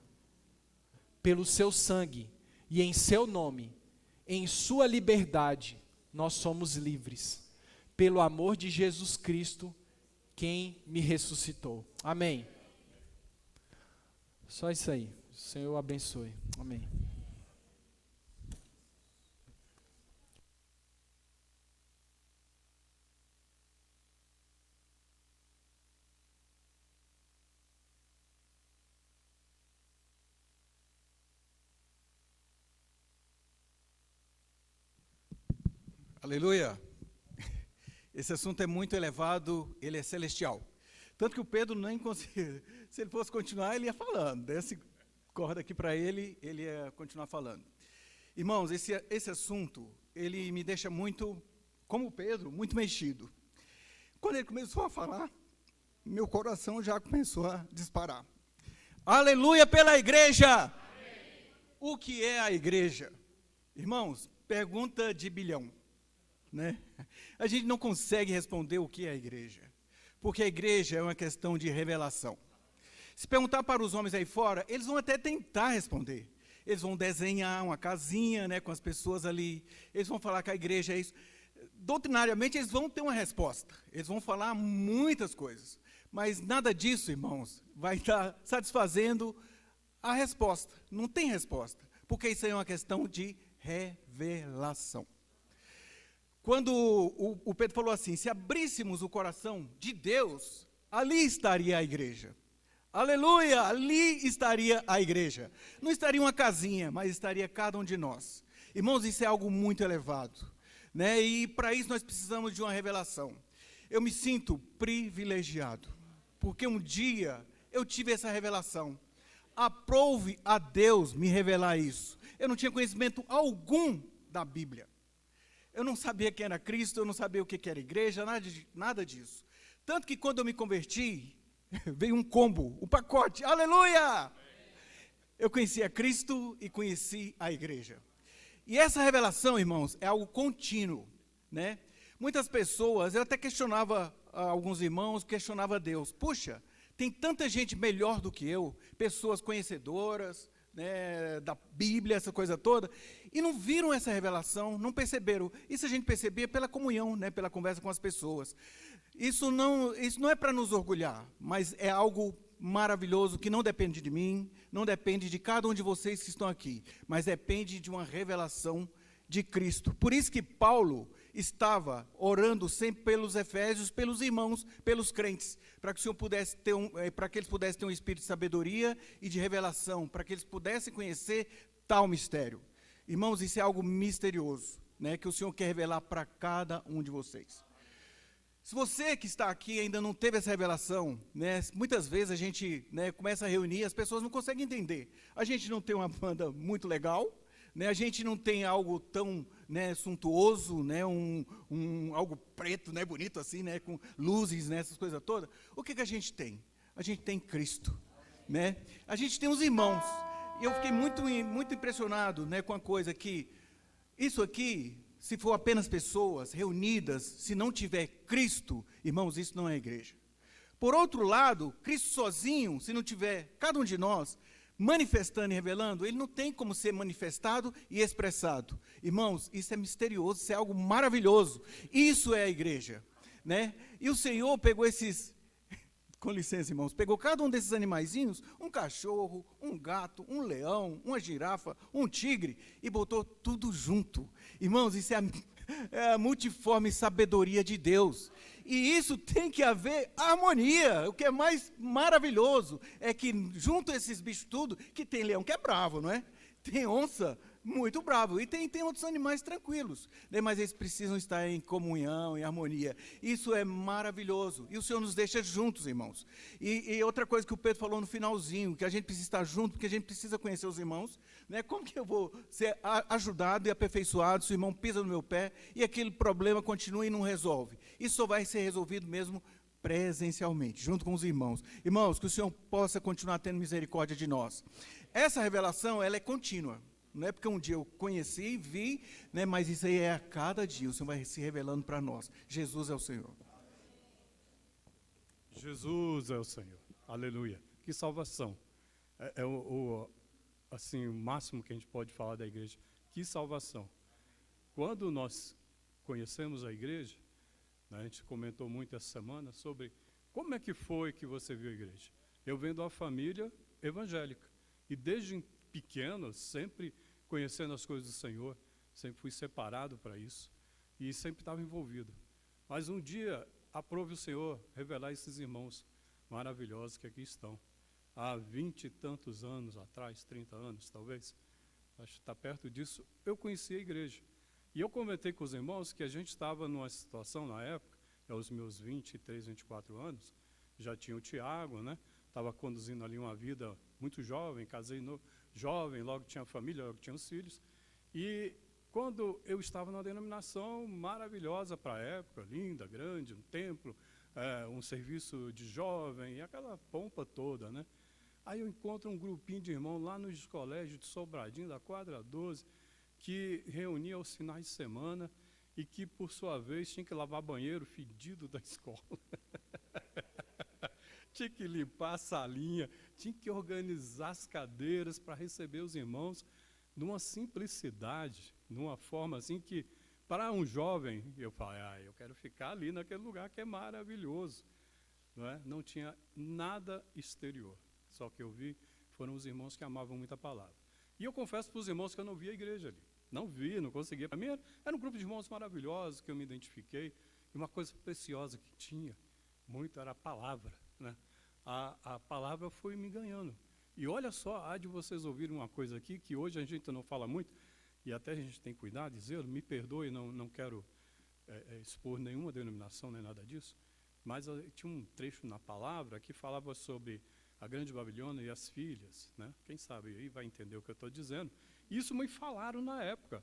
Pelo seu sangue e em seu nome, em sua liberdade, nós somos livres. Pelo amor de Jesus Cristo, quem me ressuscitou. Amém. Só isso aí. O Senhor abençoe. Amém. Aleluia! Esse assunto é muito elevado, ele é celestial. Tanto que o Pedro nem conseguia, se ele fosse continuar, ele ia falando. Desse corda aqui para ele, ele ia continuar falando. Irmãos, esse assunto, ele me deixa muito, como o Pedro, muito mexido. Quando ele começou a falar, meu coração já começou a disparar. Aleluia pela igreja! Amém. O que é a igreja? Irmãos, pergunta de bilhão. Né? A gente não consegue responder o que é a igreja, porque a igreja é uma questão de revelação. Se perguntar para os homens aí fora, eles vão até tentar responder. Eles vão desenhar uma casinha, né, com as pessoas ali, eles vão falar que a igreja é isso. Doutrinariamente eles vão ter uma resposta, eles vão falar muitas coisas, mas nada disso, irmãos, vai estar satisfazendo a resposta. Não tem resposta, porque isso aí é uma questão de revelação. Quando o Pedro falou assim, se abríssemos o coração de Deus, ali estaria a igreja. Aleluia, ali estaria a igreja. Não estaria uma casinha, mas estaria cada um de nós. Irmãos, isso é algo muito elevado, né? E para isso nós precisamos de uma revelação. Eu me sinto privilegiado, porque um dia eu tive essa revelação. Aprove a Deus me revelar isso. Eu não tinha conhecimento algum da Bíblia. Eu não sabia quem era Cristo, eu não sabia o que era igreja, nada disso. Tanto que quando eu me converti, veio um combo, um pacote, aleluia! Eu conheci a Cristo e conheci a igreja. E essa revelação, irmãos, é algo contínuo, né? Muitas pessoas, eu até questionava alguns irmãos, questionava Deus. Puxa, tem tanta gente melhor do que eu, pessoas conhecedoras, né, da Bíblia, essa coisa toda, e não viram essa revelação, não perceberam. Isso a gente percebia pela comunhão, né, pela conversa com as pessoas. Isso não é para nos orgulhar, mas é algo maravilhoso que não depende de mim, não depende de cada um de vocês que estão aqui, mas depende de uma revelação de Cristo. Por isso que Paulo estava orando sempre pelos efésios, pelos irmãos, pelos crentes, para que o Senhor pudesse ter para que eles pudessem ter um espírito de sabedoria e de revelação, para que eles pudessem conhecer tal mistério. Irmãos, isso é algo misterioso, né, que o Senhor quer revelar para cada um de vocês. Se você que está aqui ainda não teve essa revelação, né, muitas vezes a gente, né, começa a reunir, as pessoas não conseguem entender. A gente não tem uma banda muito legal, né, a gente não tem algo tão, né, suntuoso, né, algo preto, né, bonito assim, né, com luzes, né, essas coisas todas. O que a gente tem? A gente tem Cristo, né? A gente tem os irmãos. E eu fiquei muito impressionado, né, com a coisa que isso aqui, se for apenas pessoas reunidas, se não tiver Cristo, irmãos, isso não é igreja. Por outro lado, Cristo sozinho, se não tiver cada um de nós manifestando e revelando, ele não tem como ser manifestado e expressado. Irmãos, isso é misterioso, isso é algo maravilhoso. Isso é a igreja, né? E o Senhor pegou esses, com licença, irmãos, pegou cada um desses animaizinhos, um cachorro, um gato, um leão, uma girafa, um tigre, e botou tudo junto. Irmãos, isso é a multiforme sabedoria de Deus. E isso tem que haver harmonia. O que é mais maravilhoso é que, junto a esses bichos tudo, que tem leão que é bravo, não é? Tem onça muito bravo, e tem outros animais tranquilos, né? Mas eles precisam estar em comunhão, em harmonia. Isso é maravilhoso, e o Senhor nos deixa juntos, irmãos. E outra coisa que o Pedro falou no finalzinho, que a gente precisa estar junto, porque a gente precisa conhecer os irmãos, né? Como que eu vou ser ajudado e aperfeiçoado se o irmão pisa no meu pé e aquele problema continua e não resolve? Isso só vai ser resolvido mesmo presencialmente, junto com os irmãos. Irmãos, que o Senhor possa continuar tendo misericórdia de nós. Essa revelação, ela é contínua. Não é porque um dia eu conheci e vi, né, mas isso aí é a cada dia. O Senhor vai se revelando para nós. Jesus é o Senhor. Jesus é o Senhor. Aleluia. Que salvação. Assim, o máximo que a gente pode falar da igreja. Que salvação. Quando nós conhecemos a igreja, né, a gente comentou muito essa semana sobre como é que foi que você viu a igreja. Eu venho de uma família evangélica. E desde pequeno, sempre conhecendo as coisas do Senhor, sempre fui separado para isso e sempre estava envolvido. Mas um dia, aprove o Senhor revelar esses irmãos maravilhosos que aqui estão. Há 20 e tantos anos atrás, 30 anos talvez, acho que está perto disso, eu conheci a igreja. E eu comentei com os irmãos que a gente estava numa situação na época, aos meus 23, 24 anos, já tinha o Tiago, né? Estava conduzindo ali uma vida muito jovem, casei jovem, logo tinha família, logo tinha os filhos. E quando eu estava numa denominação maravilhosa para a época, linda, grande, um templo, um serviço de jovem, e aquela pompa toda, né? Aí eu encontro um grupinho de irmãos lá nos colégios de Sobradinho, da quadra 12, que reunia aos finais de semana e que, por sua vez, tinha que lavar banheiro fedido da escola. Tinha que limpar a salinha, tinha que organizar as cadeiras para receber os irmãos numa simplicidade, numa forma assim que, para um jovem, eu falei, eu quero ficar ali naquele lugar que é maravilhoso. Não é? Não tinha nada exterior, só que eu vi foram os irmãos que amavam muito a palavra. E eu confesso para os irmãos que eu não vi a igreja ali. Não vi, não conseguia. Para mim era um grupo de irmãos maravilhosos que eu me identifiquei, e uma coisa preciosa que tinha muito era a palavra, né? A palavra foi me ganhando. E olha só, há de vocês ouvirem uma coisa aqui, que hoje a gente não fala muito, e até a gente tem cuidado de dizer, me perdoe, não quero expor nenhuma denominação, nem nada disso, mas tinha um trecho na palavra que falava sobre a grande Babilônia e as filhas, né? Quem sabe aí vai entender o que eu estou dizendo. Isso me falaram na época.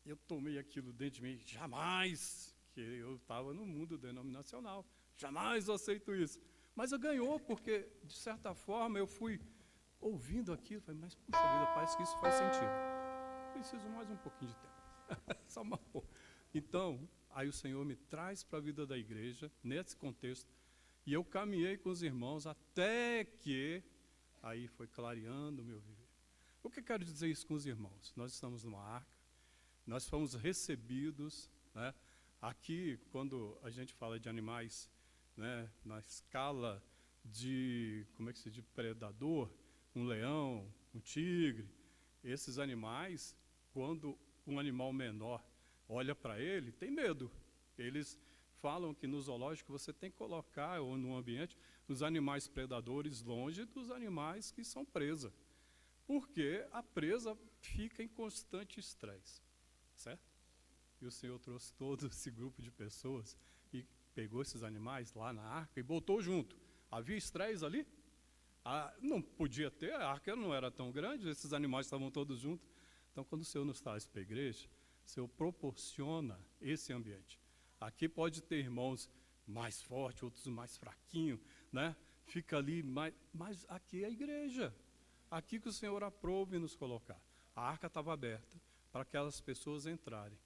Eu tomei aquilo dentro de mim, jamais, que eu estava no mundo denominacional, jamais eu aceito isso. Mas eu ganhou, porque, de certa forma, eu fui ouvindo aquilo, falei, mas, puxa vida, parece que isso faz sentido. Preciso mais um pouquinho de tempo. Só uma pouco. Então, aí o Senhor me traz para a vida da igreja, nesse contexto, e eu caminhei com os irmãos até que, aí foi clareando o meu viver. O que eu quero dizer isso com os irmãos? Nós estamos numa arca, nós fomos recebidos, né? Aqui, quando a gente fala de animais, né, na escala como é que se diz, predador, um leão, um tigre. Esses animais, quando um animal menor olha para ele, tem medo. Eles falam que no zoológico você tem que colocar, ou no ambiente, os animais predadores longe dos animais que são presa. Porque a presa fica em constante estresse, certo? E o Senhor trouxe todo esse grupo de pessoas e pegou esses animais lá na arca e botou junto. Havia estresse ali? Não podia ter, a arca não era tão grande, esses animais estavam todos juntos. Então, quando o Senhor nos traz para a igreja, o Senhor proporciona esse ambiente. Aqui pode ter irmãos mais fortes, outros mais fraquinhos, né? Fica ali, mas aqui é a igreja. Aqui que o Senhor aprove nos colocar. A arca estava aberta para aquelas pessoas entrarem.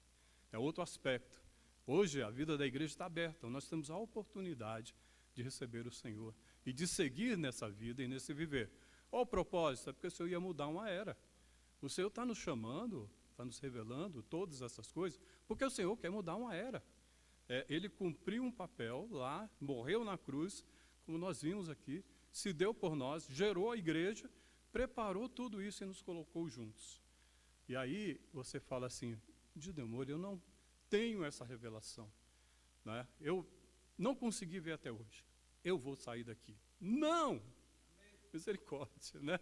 É outro aspecto. Hoje a vida da igreja está aberta. Nós temos a oportunidade de receber o Senhor e de seguir nessa vida e nesse viver. Qual o propósito? É porque o Senhor ia mudar uma era. O Senhor está nos chamando, está nos revelando todas essas coisas, porque o Senhor quer mudar uma era. Ele cumpriu um papel lá, morreu na cruz, como nós vimos aqui, se deu por nós, gerou a igreja, preparou tudo isso e nos colocou juntos. E aí você fala assim, de demônio, eu não tenho essa revelação, né? Eu não consegui ver até hoje. Eu vou sair daqui. Não! Misericórdia, né?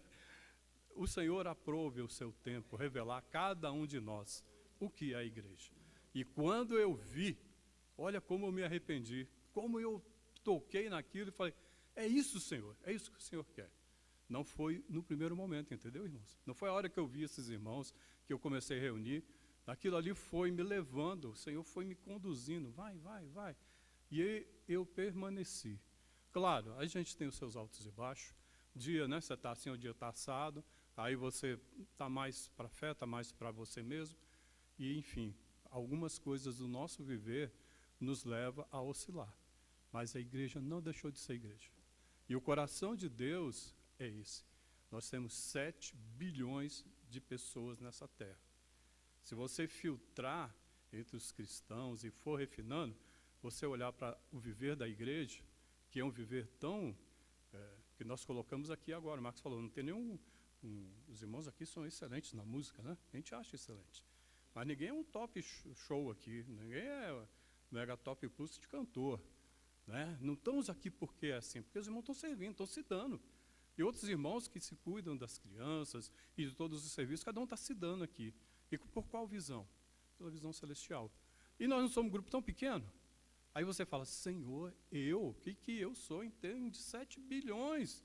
O Senhor aprove o seu tempo, revelar a cada um de nós o que é a igreja. E quando eu vi, olha como eu me arrependi, como eu toquei naquilo e falei, é isso, Senhor, é isso que o Senhor quer. Não foi no primeiro momento, entendeu, irmãos? Não foi a hora que eu vi esses irmãos, que eu comecei a reunir, aquilo ali foi me levando, o Senhor foi me conduzindo, vai, vai, vai. E eu permaneci. Claro, a gente tem os seus altos e baixos, dia, né, você está assim, o dia está assado, aí você está mais para a fé, está mais para você mesmo, e enfim, algumas coisas do nosso viver nos leva a oscilar. Mas a igreja não deixou de ser igreja. E o coração de Deus é esse. Nós temos 7 bilhões de pessoas nessa terra. Se você filtrar entre os cristãos e for refinando, você olhar para o viver da igreja, que é um viver tão... que nós colocamos aqui agora, o Marcos falou, não tem nenhum... os irmãos aqui são excelentes na música, né? A gente acha excelente. Mas ninguém é um top show aqui, ninguém é mega top plus de cantor, né? Não estamos aqui porque é assim, porque os irmãos estão servindo, estão se dando. E outros irmãos que se cuidam das crianças e de todos os serviços, cada um está se dando aqui. E por qual visão? Pela visão celestial. E nós não somos um grupo tão pequeno. Aí você fala, Senhor, o que eu sou em termos de 7 bilhões?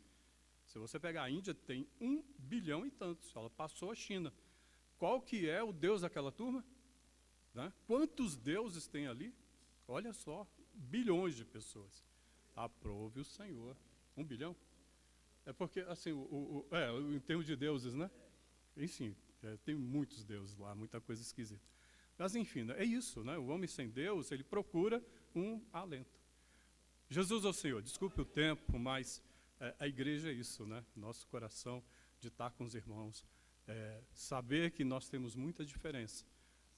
Se você pegar a Índia, tem 1 bilhão e tantos. Ela passou a China. Qual que é o Deus daquela turma? Né? Quantos deuses tem ali? Olha só, bilhões de pessoas. Aprove o Senhor. 1 bilhão? É porque, assim, em termos de deuses, né? Enfim, tem muitos deuses lá, muita coisa esquisita. Mas, enfim, é isso, né? O homem sem Deus, ele procura um alento. Jesus é o Senhor, desculpe o tempo, mas a igreja é isso, né? Nosso coração de estar com os irmãos. Saber que nós temos muita diferença,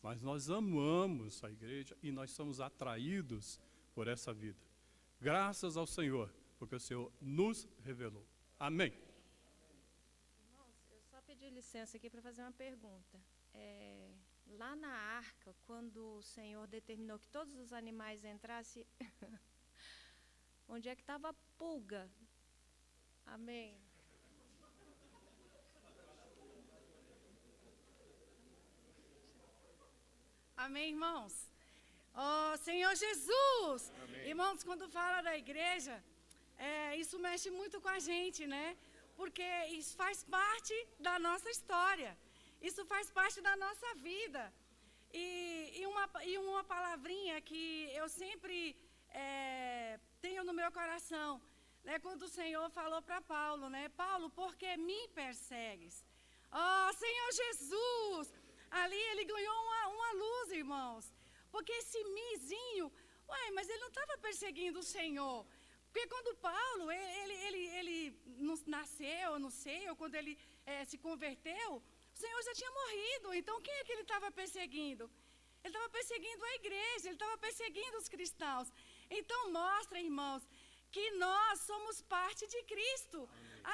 mas nós amamos a igreja e nós somos atraídos por essa vida. Graças ao Senhor, porque o Senhor nos revelou. Amém. Irmãos, eu só pedi licença aqui para fazer uma pergunta. Lá na arca, quando o Senhor determinou que todos os animais entrassem, onde é que estava a pulga? Amém. Amém, irmãos? Oh, Senhor Jesus! Amém. Irmãos, quando fala da igreja, isso mexe muito com a gente, né? Porque isso faz parte da nossa história. Isso faz parte da nossa vida. E uma palavrinha que eu sempre tenho no meu coração, né? Quando o Senhor falou para Paulo, né? Paulo, por que me persegues? Oh, Senhor Jesus! Ali ele ganhou uma luz, irmãos. Porque esse mizinho, mas ele não estava perseguindo o Senhor. Porque quando Paulo, ele nasceu, não sei, ou quando ele se converteu, o Senhor já tinha morrido. Então quem é que ele estava perseguindo? Ele estava perseguindo a igreja, ele estava perseguindo os cristãos. Então mostra, irmãos, que nós somos parte de Cristo.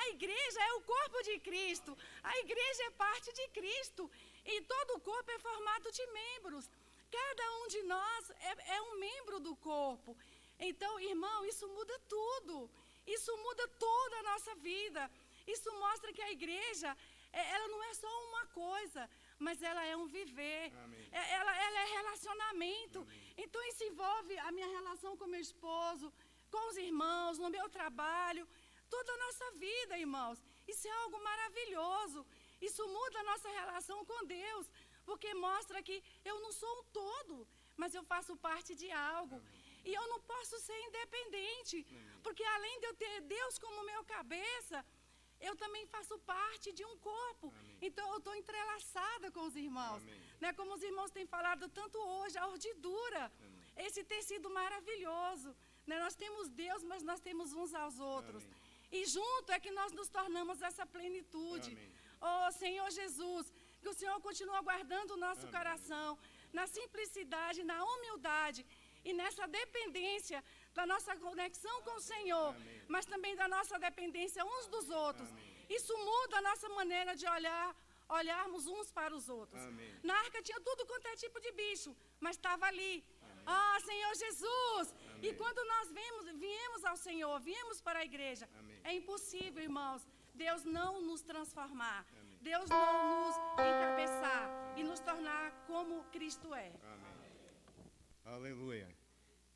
A igreja é o corpo de Cristo. A igreja é parte de Cristo. E todo o corpo é formado de membros. Cada um de nós é um membro do corpo. Então, irmão, isso muda tudo. Isso muda toda a nossa vida. Isso mostra que a igreja, ela não é só uma coisa, mas ela é um viver. Ela é relacionamento. Amém. Então, isso envolve a minha relação com meu esposo, com os irmãos, no meu trabalho, toda a nossa vida, irmãos. Isso é algo maravilhoso. Isso muda a nossa relação com Deus, porque mostra que eu não sou um todo, mas eu faço parte de algo. E eu não posso ser independente, porque além de eu ter Deus como meu cabeça, eu também faço parte de um corpo. Então, eu estou entrelaçada com os irmãos. Né? Como os irmãos têm falado tanto hoje, a ordidura, esse tecido maravilhoso. Né? Nós temos Deus, mas nós temos uns aos outros. E junto é que nós nos tornamos essa plenitude. Oh, Senhor Jesus, que o Senhor continue guardando o nosso coração, na simplicidade, na humildade e nessa dependência da nossa conexão com o Senhor, mas também da nossa dependência uns dos outros. Isso muda a nossa maneira de olharmos uns para os outros. Na arca tinha tudo quanto é tipo de bicho, mas estava ali. Ah, Senhor Jesus! E quando nós viemos ao Senhor, viemos para a igreja, é impossível, irmãos, Deus não nos transformar, Deus não nos encabeçar e nos tornar como Cristo é. Aleluia.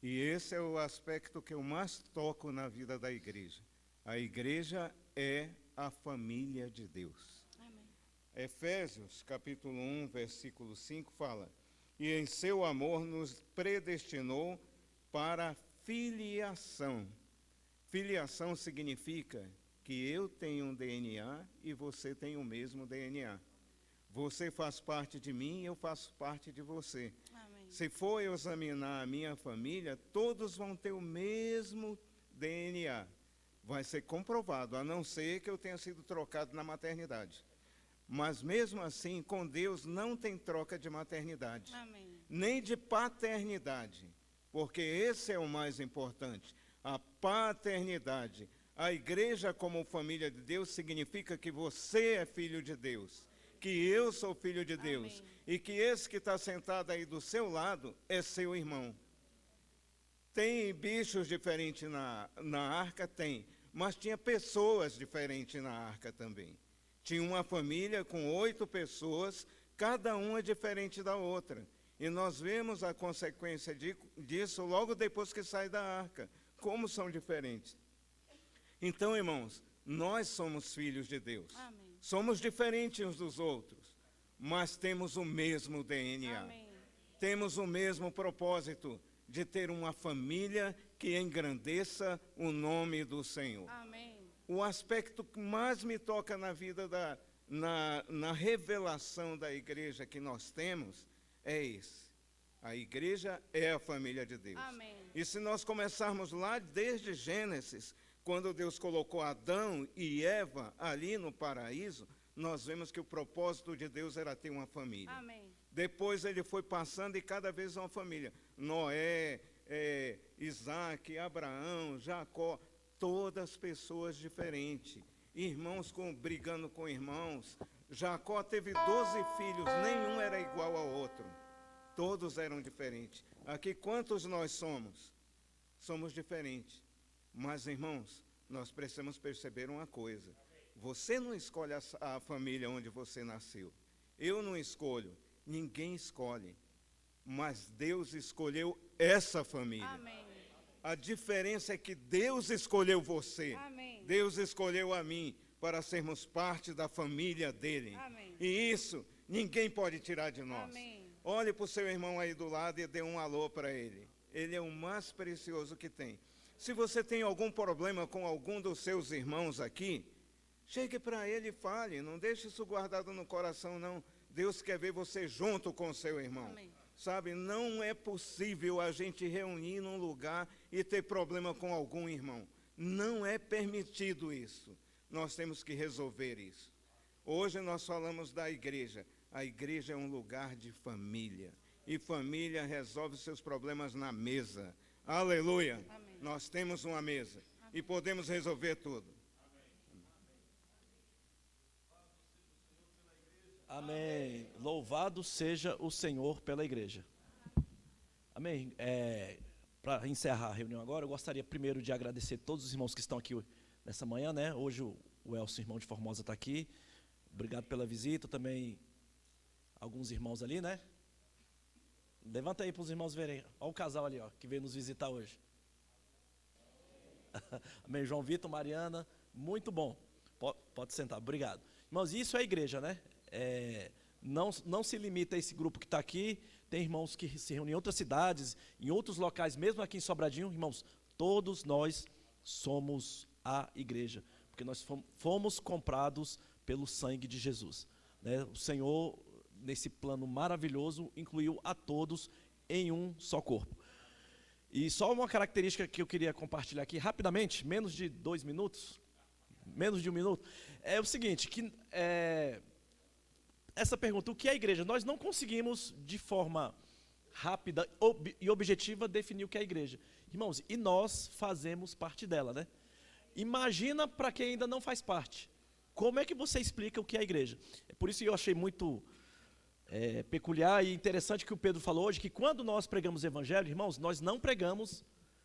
E esse é o aspecto que eu mais toco na vida da igreja. A igreja é a família de Deus. Amém. Efésios, capítulo 1, versículo 5, fala: e em seu amor nos predestinou para a filiação. Filiação significa que eu tenho um DNA e você tem o mesmo DNA. Você faz parte de mim e eu faço parte de você. Amém. Se for eu examinar a minha família, todos vão ter o mesmo DNA. Vai ser comprovado, a não ser que eu tenha sido trocado na maternidade. Mas mesmo assim, com Deus não tem troca de maternidade. Amém. Nem de paternidade, porque esse é o mais importante, a paternidade. A igreja como família de Deus significa que você é filho de Deus, que eu sou filho de Deus. Amém. E que esse que está sentado aí do seu lado é seu irmão. Tem bichos diferentes na arca? Tem, mas tinha pessoas diferentes na arca também. Tinha uma família com 8 pessoas, cada uma diferente da outra. E nós vemos a consequência disso logo depois que sai da arca, como são diferentes. Então, irmãos, nós somos filhos de Deus. Amém. Somos diferentes uns dos outros, mas temos o mesmo DNA. Amém. Temos o mesmo propósito de ter uma família que engrandeça o nome do Senhor. Amém. O aspecto que mais me toca na vida, na revelação da igreja que nós temos, é esse. A igreja é a família de Deus. Amém. E se nós começarmos lá desde Gênesis, quando Deus colocou Adão e Eva ali no paraíso, nós vemos que o propósito de Deus era ter uma família. Amém. Depois ele foi passando e cada vez uma família. Noé, Isaac, Abraão, Jacó, todas pessoas diferentes. Irmãos brigando com irmãos. Jacó teve 12 filhos, nenhum era igual ao outro. Todos eram diferentes. Aqui quantos nós somos? Somos diferentes. Mas, irmãos, nós precisamos perceber uma coisa. Você não escolhe a família onde você nasceu. Eu não escolho. Ninguém escolhe. Mas Deus escolheu essa família. Amém. A diferença é que Deus escolheu você. Amém. Deus escolheu a mim para sermos parte da família dele. Amém. E isso ninguém pode tirar de nós. Amém. Olhe para o seu irmão aí do lado e dê um alô para ele. Ele é o mais precioso que tem. Se você tem algum problema com algum dos seus irmãos aqui, chegue para ele e fale. Não deixe isso guardado no coração, não. Deus quer ver você junto com o seu irmão. Amém. Sabe, não é possível a gente reunir num lugar e ter problema com algum irmão. Não é permitido isso. Nós temos que resolver isso. Hoje nós falamos da igreja. A igreja é um lugar de família. E família resolve seus problemas na mesa. Aleluia! Amém. Nós temos uma mesa. e podemos resolver tudo. Amém. Louvado seja o Senhor pela igreja. Amém. Para encerrar a reunião agora, eu gostaria primeiro de agradecer todos os irmãos que estão aqui nessa manhã, né? Hoje o Elcio, irmão de Formosa, está aqui. Obrigado pela visita. Também alguns irmãos ali, né? Levanta aí para os irmãos verem. Olha o casal ali, ó, que veio nos visitar hoje. Amém. João Vitor, Mariana, muito bom. Pode sentar, obrigado. Irmãos, isso é a igreja, né? Não se limita a esse grupo que está aqui. Tem irmãos que se reúnem em outras cidades, em outros locais, mesmo aqui em Sobradinho. Irmãos, todos nós somos a igreja, porque nós fomos comprados pelo sangue de Jesus, né? O Senhor, nesse plano maravilhoso, incluiu a todos em um só corpo. E só uma característica que eu queria compartilhar aqui rapidamente, menos de 2 minutos, menos de 1 minuto, é o seguinte, essa pergunta, o que é a igreja? Nós não conseguimos, de forma rápida e objetiva, definir o que é a igreja. Irmãos, e nós fazemos parte dela, né? Imagina para quem ainda não faz parte. Como é que você explica o que é a igreja? É por isso que eu achei muito peculiar e interessante que o Pedro falou hoje, que quando nós pregamos o evangelho, irmãos, nós não pregamos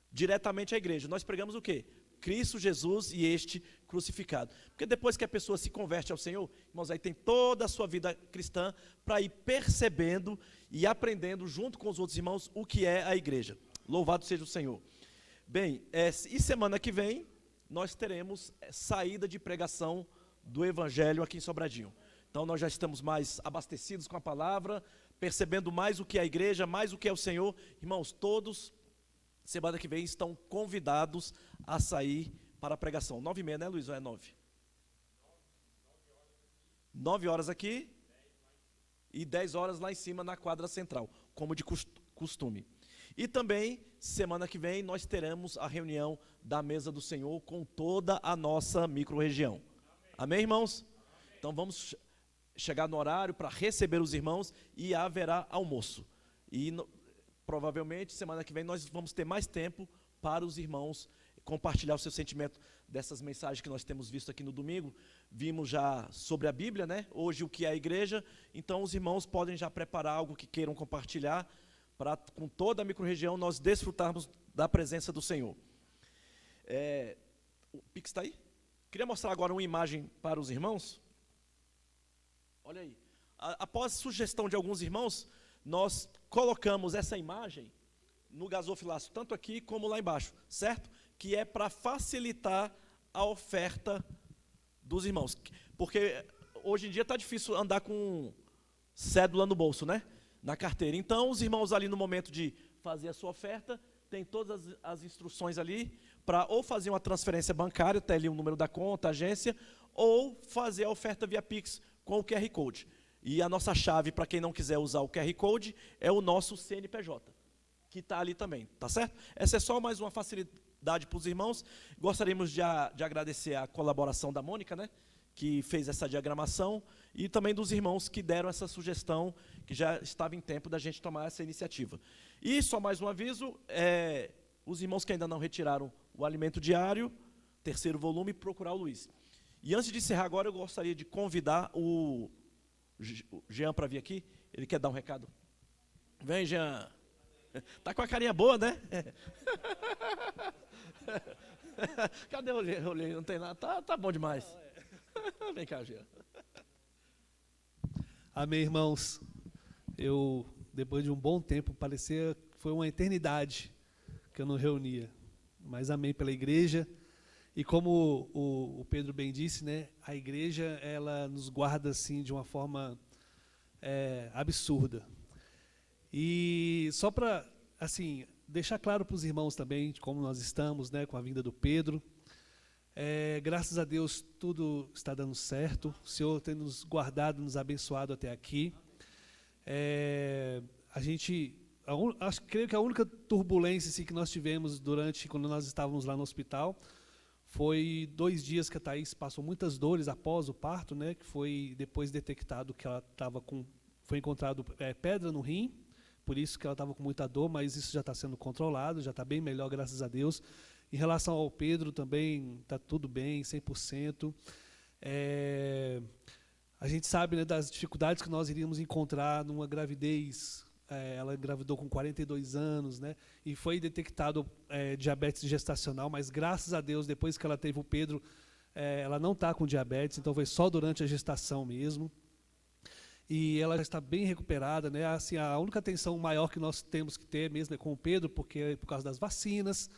diretamente à igreja. Nós pregamos o quê? Cristo Jesus e este crucificado. Porque depois que a pessoa se converte ao Senhor, irmãos, aí tem toda a sua vida cristã para ir percebendo e aprendendo junto com os outros irmãos o que é a igreja. Louvado seja o Senhor. Bem, e semana que vem nós teremos saída de pregação do evangelho aqui em Sobradinho. Então nós já estamos mais abastecidos com a palavra, percebendo mais o que é a igreja, mais o que é o Senhor. Irmãos, todos semana que vem estão convidados a sair para a pregação. 9h30, né, Luiz? Ou é 9? 9 horas aqui e 10 horas lá em cima na quadra central, como de costume. E também, semana que vem, nós teremos a reunião da mesa do Senhor com toda a nossa micro-região. Amém, irmãos? Então vamos chegar no horário para receber os irmãos e haverá almoço. E provavelmente, semana que vem, nós vamos ter mais tempo para os irmãos compartilhar o seu sentimento dessas mensagens que nós temos visto aqui no domingo. Vimos já sobre a Bíblia, né? Hoje o que é a igreja. Então os irmãos podem já preparar algo que queiram compartilhar para, com toda a micro-região, nós desfrutarmos da presença do Senhor. O Pix está aí? Queria mostrar agora uma imagem para os irmãos. Olha aí. Após sugestão de alguns irmãos, nós colocamos essa imagem no gasofilaço, tanto aqui como lá embaixo, certo? Que é para facilitar a oferta dos irmãos. Porque hoje em dia está difícil andar com cédula no bolso, né? Na carteira. Então, os irmãos ali no momento de fazer a sua oferta, tem todas as instruções ali para ou fazer uma transferência bancária, até ali o número da conta, agência, ou fazer a oferta via Pix com o QR Code. E a nossa chave, para quem não quiser usar o QR Code, é o nosso CNPJ, que está ali também, tá certo? Essa é só mais uma facilidade para os irmãos. Gostaríamos de agradecer a colaboração da Mônica, né, que fez essa diagramação, e também dos irmãos que deram essa sugestão, que já estava em tempo da gente tomar essa iniciativa. E só mais um aviso, os irmãos que ainda não retiraram o alimento diário, 3º volume, procurar o Luiz. E antes de encerrar agora, eu gostaria de convidar o Jean para vir aqui. Ele quer dar um recado. Vem, Jean. Tá com a carinha boa, né? Cadê o olho? Não tem nada. Tá bom demais. Vem cá, Jean. Amém, irmãos. Eu, depois de um bom tempo, parecia que foi uma eternidade que eu não reunia. Mas amém pela igreja. E como o Pedro bem disse, né, a igreja ela nos guarda assim de uma forma absurda. E só para assim deixar claro para os irmãos também de como nós estamos, né, com a vinda do Pedro. Graças a Deus tudo está dando certo. O Senhor tem nos guardado, nos abençoado até aqui. Creio que a única turbulência assim, que nós tivemos quando nós estávamos lá no hospital foi 2 dias que a Thaís passou muitas dores após o parto, né? Que foi depois detectado que ela foi encontrado pedra no rim, por isso que ela estava com muita dor, mas isso já está sendo controlado, já está bem melhor, graças a Deus. Em relação ao Pedro também está tudo bem, 100%. A gente sabe, né, das dificuldades que nós iríamos encontrar numa gravidez. Ela engravidou com 42 anos, né, e foi detectado diabetes gestacional, mas graças a Deus, depois que ela teve o Pedro, ela não está com diabetes, então foi só durante a gestação mesmo. E ela já está bem recuperada, né? Assim, a única atenção maior que nós temos que ter mesmo é com o Pedro, porque é por causa das vacinas,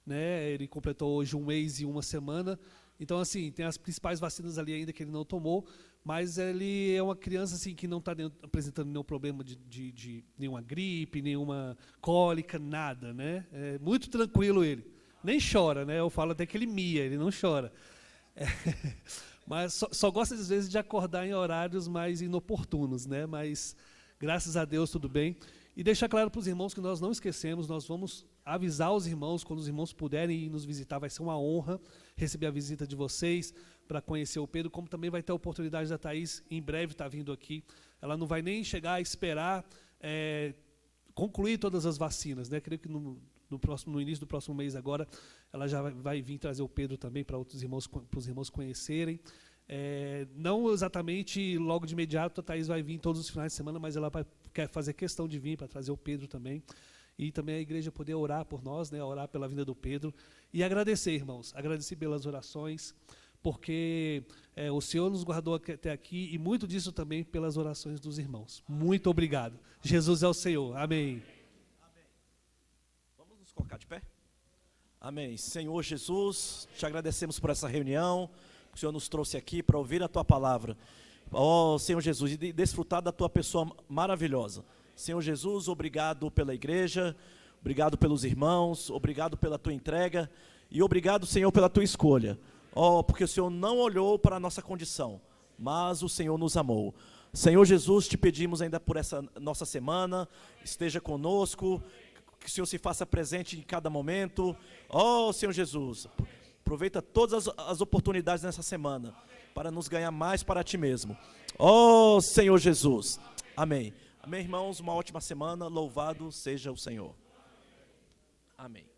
né? Ele completou hoje 1 mês e 1 semana. Então, assim, tem as principais vacinas ali ainda que ele não tomou, mas ele é uma criança assim, que não está apresentando nenhum problema de nenhuma gripe, nenhuma cólica, nada, né? É muito tranquilo ele. Nem chora, né? Eu falo até que ele mia, ele não chora. Mas só gosta, às vezes, de acordar em horários mais inoportunos, né? Mas, graças a Deus, tudo bem. E deixar claro para os irmãos que nós não esquecemos, nós vamos avisar os irmãos, quando os irmãos puderem ir nos visitar, vai ser uma honra receber a visita de vocês, para conhecer o Pedro, como também vai ter a oportunidade da Thaís, em breve está vindo aqui. Ela não vai nem chegar a esperar concluir todas as vacinas, né? Creio que no início do próximo mês agora, ela já vai vir trazer o Pedro também para os irmãos conhecerem. Não exatamente logo de imediato, a Thaís vai vir todos os finais de semana, mas ela quer fazer questão de vir para trazer o Pedro também. E também a igreja poder orar por nós, né? Orar pela vinda do Pedro. E agradecer, irmãos, agradecer pelas orações, porque o Senhor nos guardou até aqui, e muito disso também pelas orações dos irmãos. Muito obrigado. Jesus é o Senhor. Amém. Vamos nos colocar de pé? Amém. Senhor Jesus, te agradecemos por essa reunião que o Senhor nos trouxe aqui para ouvir a Tua palavra. Ó Senhor Jesus, e desfrutar da Tua pessoa maravilhosa. Senhor Jesus, obrigado pela igreja, obrigado pelos irmãos, obrigado pela Tua entrega e obrigado, Senhor, pela Tua escolha. Porque o Senhor não olhou para a nossa condição, mas o Senhor nos amou. Senhor Jesus, te pedimos ainda por essa nossa semana, esteja conosco, que o Senhor se faça presente em cada momento. Senhor Jesus, aproveita todas as oportunidades nessa semana, para nos ganhar mais para Ti mesmo. Senhor Jesus. Amém. Amém, irmãos, uma ótima semana, louvado seja o Senhor. Amém.